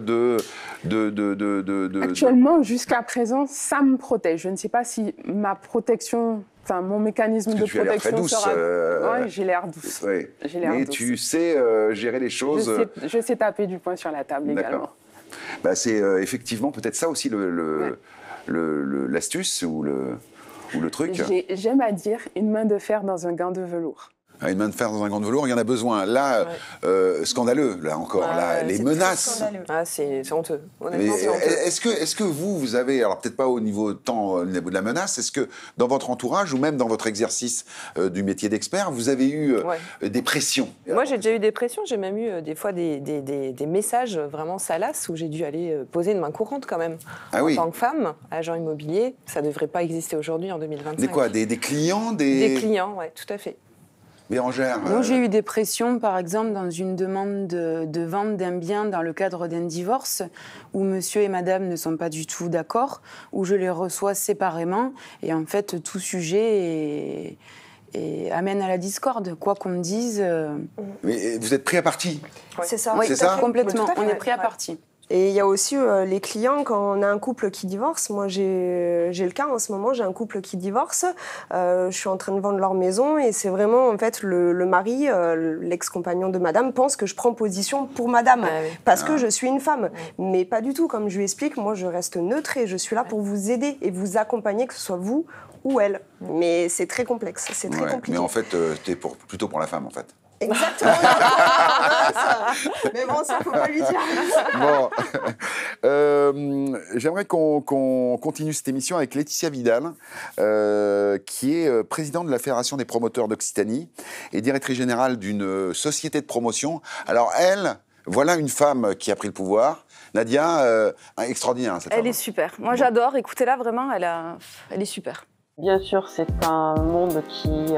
Actuellement, jusqu'à présent, ça me protège. Je ne sais pas si ma protection, enfin mon mécanisme de protection sera... Oui, j'ai l'air douce. Oui. Mais tu sais gérer les choses... Je sais taper du poing sur la table également. C'est effectivement peut-être ça aussi l'astuce ou le truc. J'aime à dire une main de fer dans un gant de velours. Une main de fer dans un gant de velours, il y en a besoin. Là, scandaleux, là encore. Là, les menaces. C'est honteux. Honnêtement, c'est honteux. Est-ce que vous avez, alors peut-être pas au niveau de la menace, est-ce que dans votre entourage ou même dans votre exercice du métier d'expert, vous avez eu des pressions? Moi, j'ai déjà eu des pressions. J'ai même eu des fois des messages vraiment salaces où j'ai dû aller poser une main courante quand même. Ah oui. En tant que femme, agent immobilier, ça ne devrait pas exister aujourd'hui en 2025. Des quoi? Des clients? Des clients, oui, tout à fait. Bérangère, Moi, j'ai eu des pressions, par exemple, dans une demande de vente d'un bien dans le cadre d'un divorce, où monsieur et madame ne sont pas du tout d'accord, où je les reçois séparément, et en fait, tout sujet amène à la discorde, quoi qu'on me dise. Mais vous êtes pris à partie? C'est ça. Oui, c'est ça complètement, on est pris à partie. Et il y a aussi les clients, quand on a un couple qui divorce. Moi, j'ai le cas en ce moment, j'ai un couple qui divorce. Je suis en train de vendre leur maison et c'est vraiment, en fait, le mari, l'ex-compagnon de madame, pense que je prends position pour madame parce que je suis une femme. Mais pas du tout. Comme je lui explique, moi, je reste neutre et je suis là pour vous aider et vous accompagner, que ce soit vous ou elle. Mais c'est très complexe, c'est très compliqué. Mais en fait, t'es plutôt pour la femme, en fait. Exactement. Mais bon, ça, faut pas lui dire. Bon, j'aimerais qu'on continue cette émission avec Laetitia Vidal, qui est présidente de la Fédération des promoteurs d'Occitanie et directrice générale d'une société de promotion. Alors elle, voilà une femme qui a pris le pouvoir. Nadia, extraordinaire cette femme. Elle est super. Moi, j'adore. Écoutez-la, vraiment, elle est super. Bien sûr, c'est un monde qui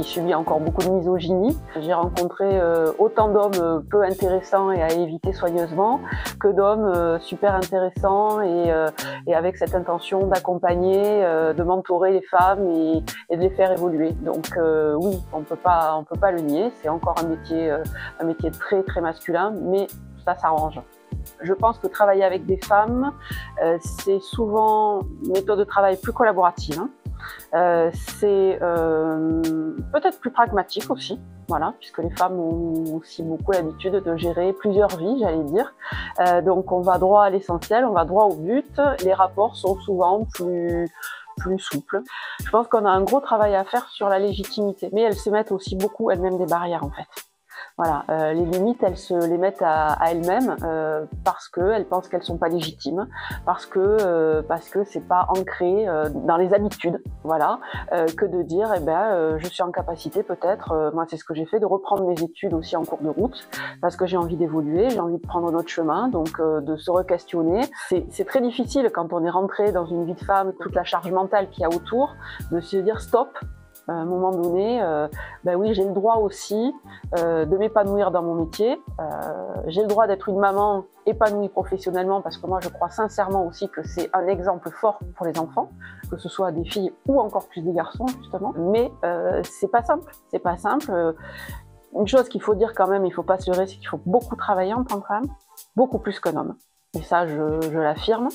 subit encore beaucoup de misogynie. J'ai rencontré autant d'hommes peu intéressants et à éviter soigneusement que d'hommes super intéressants et avec cette intention d'accompagner, de mentorer les femmes et de les faire évoluer. Donc oui, on peut pas le nier. C'est encore un métier très très masculin, mais ça s'arrange. Je pense que travailler avec des femmes, c'est souvent une méthode de travail plus collaborative. C'est peut-être plus pragmatique aussi, voilà, puisque les femmes ont aussi beaucoup l'habitude de gérer plusieurs vies, j'allais dire. Donc on va droit à l'essentiel, on va droit au but. Les rapports sont souvent plus souples. Je pense qu'on a un gros travail à faire sur la légitimité, mais elles se mettent aussi beaucoup elles-mêmes des barrières en fait. Voilà, les limites, elles se les mettent à elles-mêmes parce qu'elles pensent qu'elles sont pas légitimes, parce que c'est pas ancré dans les habitudes, voilà, que de dire, je suis en capacité peut-être, moi c'est ce que j'ai fait, de reprendre mes études aussi en cours de route, parce que j'ai envie d'évoluer, j'ai envie de prendre un autre chemin, donc de se re-questionner. C'est très difficile quand on est rentré dans une vie de femme, toute la charge mentale qu'il y a autour, de se dire stop. À un moment donné, oui, j'ai le droit aussi de m'épanouir dans mon métier. J'ai le droit d'être une maman épanouie professionnellement parce que moi, je crois sincèrement aussi que c'est un exemple fort pour les enfants, que ce soit des filles ou encore plus des garçons, justement. Mais c'est pas simple. C'est pas simple. Une chose qu'il faut dire quand même, il faut pas se leurrer, c'est qu'il faut beaucoup travailler en tant que femme, beaucoup plus qu'un homme. Et ça, je l'affirme,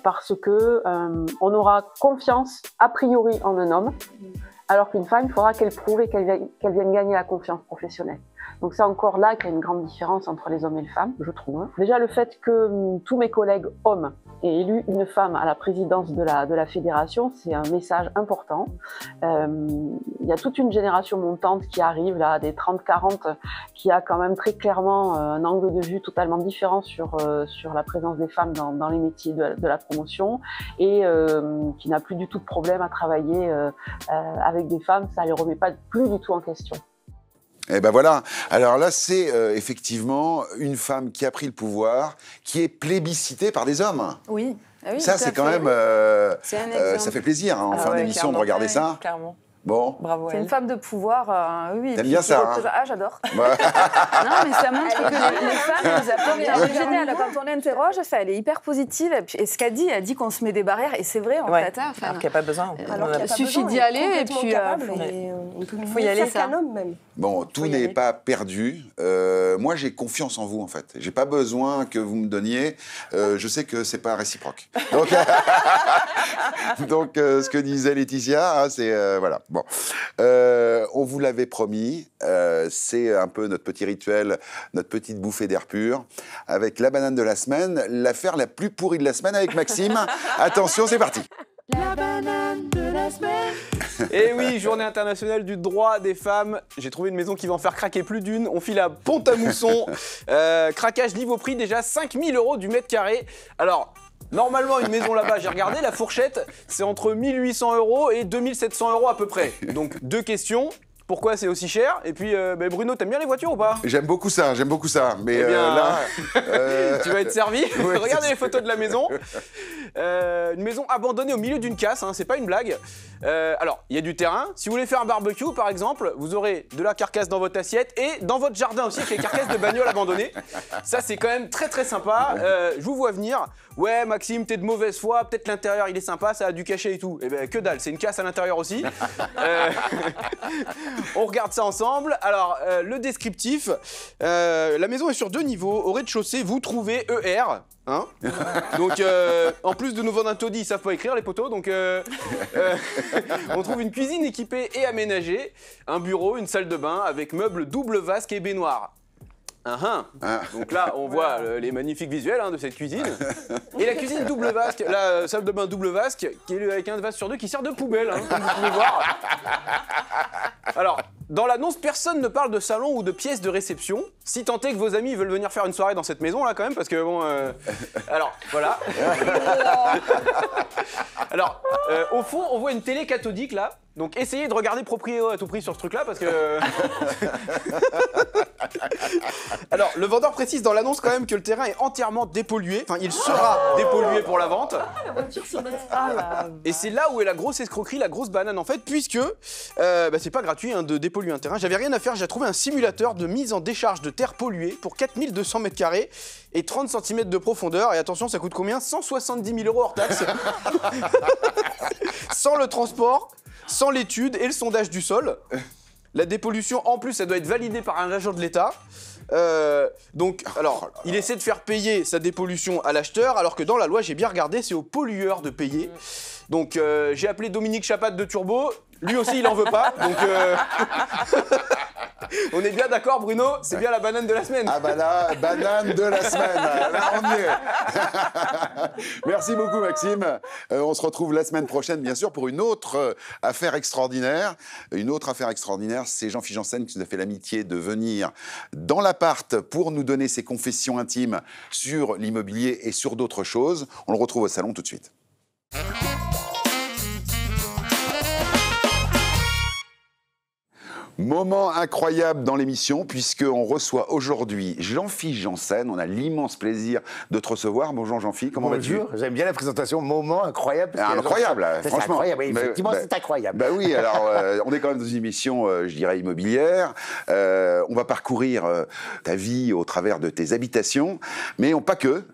parce que on aura confiance a priori en un homme, alors qu'une femme, il faudra qu'elle prouve et qu'elle vienne gagner la confiance professionnelle. Donc c'est encore là qu'il y a une grande différence entre les hommes et les femmes, je trouve. Déjà, le fait que tous mes collègues hommes aient élu une femme à la présidence de la fédération, c'est un message important. Il y a toute une génération montante qui arrive, là, des 30-40, qui a quand même très clairement un angle de vue totalement différent sur la présence des femmes dans les métiers de la promotion et qui n'a plus du tout de problème à travailler avec des femmes. Ça ne les remet pas plus du tout en question. Et ben voilà, alors là c'est effectivement une femme qui a pris le pouvoir, qui est plébiscitée par des hommes. Oui, oui, ça c'est quand même, ça fait plaisir en fin d'émission de regarder ça. Clairement. Bon. Bravo. C'est une femme de pouvoir, oui. T'aimes bien ça, hein? Ah, j'adore. Non, mais ça montre que les femmes, elles apportent. C'est génial, quand on l'interroge, elle est hyper positive. Et ce qu'elle dit qu'on se met des barrières, et c'est vrai, en fait. Alors qu'il n'y a pas besoin. Il suffit d'y aller, et puis il faut y aller qu'un homme, même. Bon, tout n'est pas perdu. Moi, j'ai confiance en vous, en fait. J'ai pas besoin que vous me donniez. Je sais que c'est pas réciproque. Donc, ce que disait Laetitia, hein, c'est voilà. Bon, on vous l'avait promis. C'est un peu notre petit rituel, notre petite bouffée d'air pur, avec la banane de la semaine, l'affaire la plus pourrie de la semaine avec Maxime. Attention, c'est parti. La banane de la semaine. Et oui, journée internationale du droit des femmes. J'ai trouvé une maison qui va en faire craquer plus d'une. On file à Pont-à-Mousson. Craquage niveau prix, déjà 5 000 € du mètre carré. Alors, normalement, une maison là-bas, j'ai regardé, la fourchette, c'est entre 1 800 € et 2 700 € à peu près. Donc, deux questions. Pourquoi c'est aussi cher? Et puis, Bruno, t'aimes bien les voitures ou pas? J'aime beaucoup ça. Mais eh bien, là... tu vas être servi. Ouais, regardez les photos de la maison. Une maison abandonnée au milieu d'une casse, hein, c'est pas une blague. Alors, il y a du terrain. Si vous voulez faire un barbecue, par exemple, vous aurez de la carcasse dans votre assiette et dans votre jardin aussi, avec les carcasses de bagnoles abandonnées. Ça, c'est quand même très très sympa. Je vous vois venir. Ouais, Maxime, t'es de mauvaise foi. Peut-être l'intérieur, il est sympa, ça a du cachet et tout. Eh ben, que dalle, c'est une casse à l'intérieur aussi. On regarde ça ensemble. Alors, le descriptif. La maison est sur 2 niveaux. Au rez-de-chaussée, vous trouvez ER. Hein, donc, en plus de nous vendre un taudis, ils savent pas écrire les poteaux. Donc, on trouve une cuisine équipée et aménagée, un bureau, une salle de bain avec meubles double vasque et baignoire. Donc là, on voit les magnifiques visuels de cette cuisine. Et la cuisine double vasque, la salle de bain double vasque, qui est avec un vase sur deux qui sert de poubelle, comme vous pouvez voir. Alors, dans l'annonce, personne ne parle de salon ou de pièce de réception. Si tant est que vos amis veulent venir faire une soirée dans cette maison là quand même, parce que bon... Alors, voilà. Alors, au fond, on voit une télé cathodique là. Donc essayez de regarder Proprio à tout prix sur ce truc là parce que... Alors le vendeur précise dans l'annonce quand même que le terrain est entièrement dépollué. Enfin il sera dépollué pour la vente. Et c'est là où est la grosse escroquerie, la grosse banane en fait, puisque c'est pas gratuit de dépolluer un terrain. J'avais rien à faire, j'ai trouvé un simulateur de mise en décharge de terre polluée pour 4200 m² et 30 cm de profondeur. Et attention, ça coûte combien? 170 000 € hors taxe. Sans le transport, sans l'étude et le sondage du sol. La dépollution, en plus, ça doit être validé par un agent de l'État. Donc, alors, il essaie de faire payer sa dépollution à l'acheteur, alors que dans la loi, j'ai bien regardé, c'est au pollueur de payer. Donc, j'ai appelé Dominique Chapat de Turbo. Lui aussi, il en veut pas. Donc, On est bien d'accord, Bruno, c'est bien la banane de la semaine. Ah bah là, banane de la semaine, là on y est. Merci beaucoup Maxime. On se retrouve la semaine prochaine, bien sûr, pour une autre affaire extraordinaire. Une autre affaire extraordinaire, c'est Jean-Philippe Janssen qui nous a fait l'amitié de venir dans l'appart pour nous donner ses confessions intimes sur l'immobilier et sur d'autres choses. On le retrouve au salon tout de suite. Moment incroyable dans l'émission puisqu'on reçoit aujourd'hui Jean-Philippe Janssen. On a l'immense plaisir de te recevoir. Bonjour Jean-Philippe, comment vas-tu? Bonjour, j'aime bien la présentation. Moment incroyable. Incroyable, franchement. C'est incroyable, oui, effectivement, c'est incroyable. Bah oui, alors on est quand même dans une émission, je dirais, immobilière. On va parcourir ta vie au travers de tes habitations, mais pas que.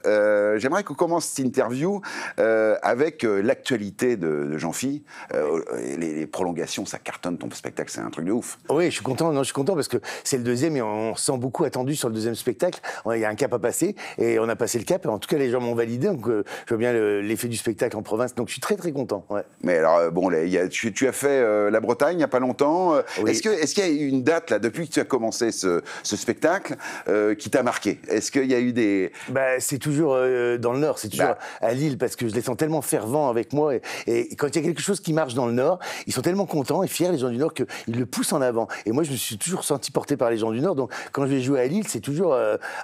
J'aimerais qu'on commence cette interview avec l'actualité de Jean-Philippe. Les prolongations, ça cartonne ton spectacle, c'est un truc de ouf. Oui, je suis content. Non, je suis content parce que c'est le deuxième et on se sent beaucoup attendu sur le deuxième spectacle. Il y a un cap à passer et on a passé le cap. En tout cas, les gens m'ont validé. Donc, je vois bien l'effet du spectacle en province. Donc, je suis très, très content. Ouais. Mais alors, bon, tu as fait la Bretagne il n'y a pas longtemps. Oui. Est-ce qu'il y a eu une date, là, depuis que tu as commencé ce spectacle, qui t'a marqué? Est-ce qu'il y a eu des... C'est toujours dans le Nord. C'est toujours à Lille parce que je les sens tellement fervents avec moi. Et quand il y a quelque chose qui marche dans le Nord, ils sont tellement contents et fiers, les gens du Nord, qu'ils le poussent en avant. Et moi, je me suis toujours senti porté par les gens du Nord. Donc, quand je vais jouer à Lille, c'est toujours...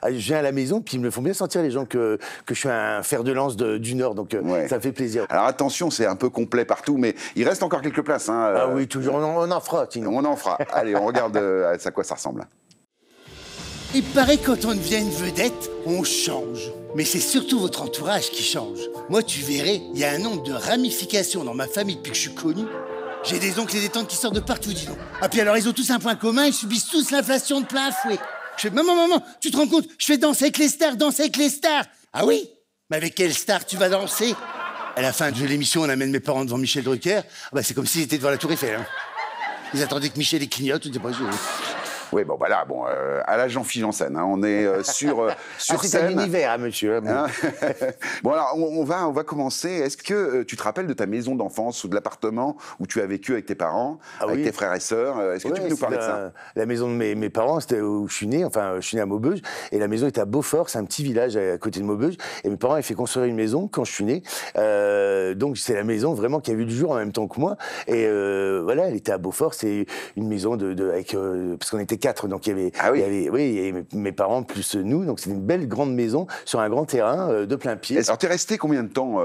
je viens à la maison, puis ils me font bien sentir, les gens, que je suis un fer de lance du Nord. Donc, ça me fait plaisir. Alors, attention, c'est un peu complet partout, mais il reste encore quelques places. Hein, Ah oui, toujours. On en fera, Tino. On en fera. Allez, on regarde à quoi ça ressemble. Il paraît que quand on devient une vedette, on change. Mais c'est surtout votre entourage qui change. Moi, tu verrais, il y a un nombre de ramifications dans ma famille depuis que je suis connu. J'ai des oncles et des tantes qui sortent de partout, dis donc. Ah, puis alors, ils ont tous un point commun, ils subissent tous l'inflation de plein fouet. Je fais, maman, tu te rends compte? Je fais danser avec les stars, danser avec les stars. Ah oui? Mais avec quelle star tu vas danser? À la fin de l'émission, on amène mes parents devant Michel Drucker. C'est comme s'ils étaient devant la Tour Eiffel. Hein. Ils attendaient que Michel les clignote, Oui, bon, voilà, à la Jean-Philippe Janssen, hein, on est sur c'est scène. un univers, hein, monsieur. Hein. Bon, alors, on va commencer. Est-ce que tu te rappelles de ta maison d'enfance ou de l'appartement où tu as vécu avec tes parents, avec tes frères et sœurs? Est-ce que tu peux nous parler de ça? La maison de mes parents, c'était où je suis né. Enfin, je suis né à Maubeuge. Et la maison était à Beaufort, c'est un petit village à côté de Maubeuge. Et mes parents avaient fait construire une maison quand je suis né. Donc, c'est la maison vraiment qui a vu du jour en même temps que moi. Et voilà, elle était à Beaufort. C'est une maison avec... parce qu'on était 4, donc il y avait mes parents plus nous, donc c'était une belle grande maison sur un grand terrain de plein pied. Alors tu es resté combien de temps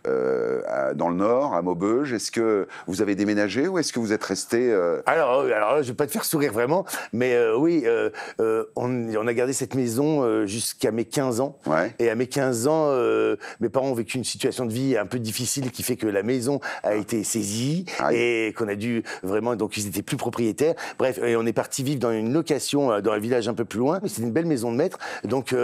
dans le Nord, à Maubeuge? Est-ce que vous avez déménagé ou est-ce que vous êtes resté Alors je vais pas te faire sourire vraiment, mais on a gardé cette maison jusqu'à mes 15 ans. Ouais. Et à mes 15 ans, mes parents ont vécu une situation de vie un peu difficile qui fait que la maison a été saisie et qu'on a dû vraiment, donc ils étaient plus propriétaires. Bref, et on est parti vivre dans une location dans un village un peu plus loin. C'était une belle maison de maître, donc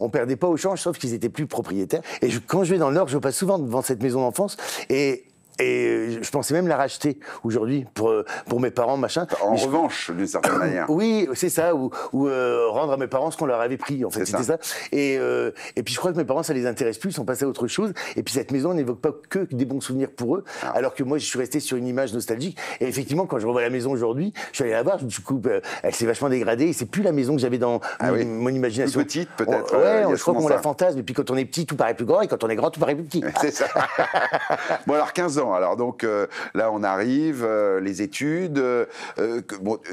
on perdait pas au change, sauf qu'ils étaient plus propriétaires. Et quand je vais dans le Nord, je passe souvent devant cette maison d'enfance et je pensais même la racheter aujourd'hui pour mes parents, machin. En revanche, d'une certaine manière. Oui, c'est ça, ou rendre à mes parents ce qu'on leur avait pris, en fait, c'était ça. Et puis je crois que mes parents, ça les intéresse plus, ils sont passés à autre chose. Et puis cette maison n'évoque pas que des bons souvenirs pour eux, alors que moi, je suis resté sur une image nostalgique. Et effectivement, quand je revois la maison aujourd'hui, je suis allé la voir, du coup, elle s'est vachement dégradée. Et c'est plus la maison que j'avais dans mon imagination. Plus petite, peut-être. Je crois qu'on la fantasme. Et puis quand on est petit, tout paraît plus grand, et quand on est grand, tout paraît plus petit. C'est ça. Bon, alors 15 ans. Alors donc là on arrive, les études.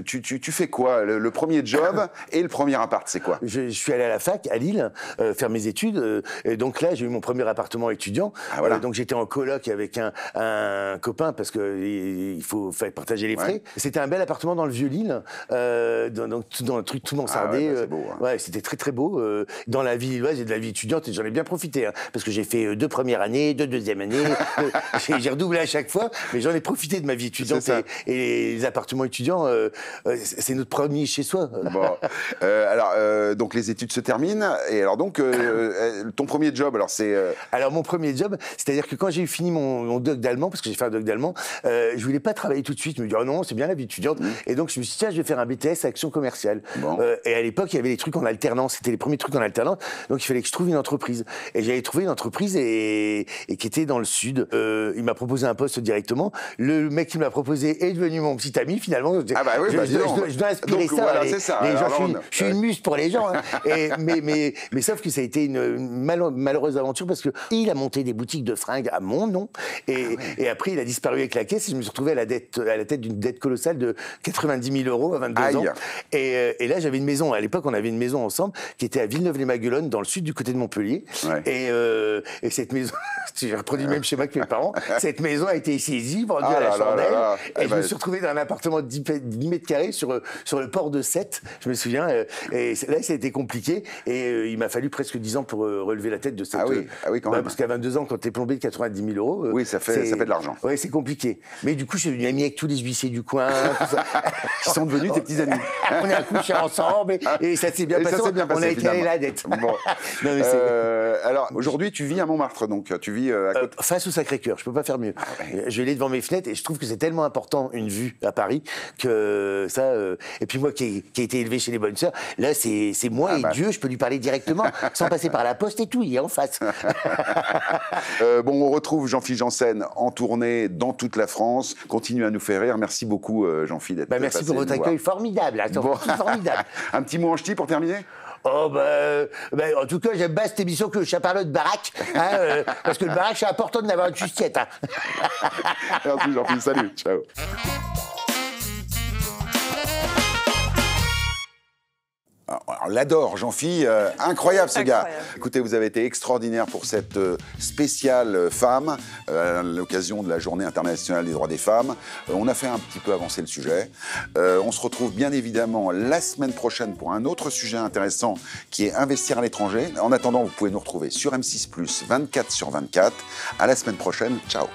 Tu fais quoi? Le premier job et le premier appart, c'est quoi? Je suis allé à la fac à Lille faire mes études. Et donc là j'ai eu mon premier appartement étudiant. Donc j'étais en coloc avec un copain parce que il faut partager les frais. C'était un bel appartement dans le vieux Lille, dans un truc tout mansardé. C'est beau, hein. Ouais, c'était très très beau. Dans la vie lilloise et de la vie étudiante, et j'en ai bien profité parce que j'ai fait 2 premières années, 2 deuxième années. J'ai redoublé à chaque fois, mais j'en ai profité de ma vie étudiante et les appartements étudiants, c'est notre premier chez soi. Bon, donc les études se terminent et alors donc ton premier job, alors c'est. Alors mon premier job, c'est-à-dire que quand j'ai fini mon doc d'allemand, parce que j'ai fait un doc d'allemand, je voulais pas travailler tout de suite. Je me dis non, c'est bien la vie étudiante, et donc je me suis dit tiens, je vais faire un BTS action commerciale. Bon. Et à l'époque, il y avait les trucs en alternance, c'était les premiers trucs en alternance, donc il fallait que je trouve une entreprise. Et j'avais trouvé une entreprise et qui était dans le sud. Il m'a proposé proposé un poste directement. Le mec qui me l'a proposé est devenu mon petit ami, finalement. Ah bah oui, je dois inspirer donc, ça. Voilà, les ça. gens, je suis une muse pour les gens. Hein. Mais sauf que ça a été une malheureuse aventure parce qu'il a monté des boutiques de fringues à mon nom. Et après, il a disparu avec la caisse et je me suis retrouvé à la tête d'une dette colossale de 90 000 € à 22 ans. Et là, j'avais une maison. À l'époque, on avait une maison ensemble qui était à Villeneuve-les-Maguelones, dans le sud du côté de Montpellier. Et cette maison, j'ai reproduit le même schéma que mes parents, cette maison a été saisie, vendue à la chandelle. Et je me suis retrouvé dans un appartement de 10 mètres carrés sur le port de Sète, je me souviens. Et là, ça a été compliqué. Et il m'a fallu presque 10 ans pour relever la tête de cette... Ah oui, quand même. Parce qu'à 22 ans, quand t'es plombé de 90 000 €... oui, ça fait de l'argent. Oui, c'est compliqué. Mais du coup, je suis devenu ami avec tous les huissiers du coin. Tout ça. Qui sont devenus tes petits amis. On a accouché ensemble et ça s'est bien passé. On a étalé la dette. Bon. Alors, aujourd'hui, tu vis à Montmartre, donc tu vis à côté... face au Sacré-Cœur, je peux pas faire mieux. Je vais aller devant mes fenêtres et je trouve que c'est tellement important, une vue à Paris, que ça... Et puis moi qui ai été élevé chez les bonnes sœurs, là, c'est moi et Dieu, je peux lui parler directement, sans passer par la poste et tout, il est en face. Bon, on retrouve Jean-Philippe Janssen en tournée dans toute la France. Continue à nous faire rire. Merci beaucoup, Jean-Philippe, d'être passé. Merci pour votre accueil formidable. Formidable. Un petit mot en ch'ti pour terminer? Oh en tout cas, j'aime bien cette émission que je parle de baraque, parce que le baraque, c'est important de n'avoir une justiette. Hein. Merci Jean-Philippe, salut, ciao. On l'adore, Jean-Philippe, incroyable ce gars. Écoutez, vous avez été extraordinaire pour cette spéciale femme, à l'occasion de la Journée internationale des droits des femmes. On a fait un petit peu avancer le sujet. On se retrouve bien évidemment la semaine prochaine pour un autre sujet intéressant qui est investir à l'étranger. En attendant, vous pouvez nous retrouver sur M6+, 24/24. À la semaine prochaine, ciao.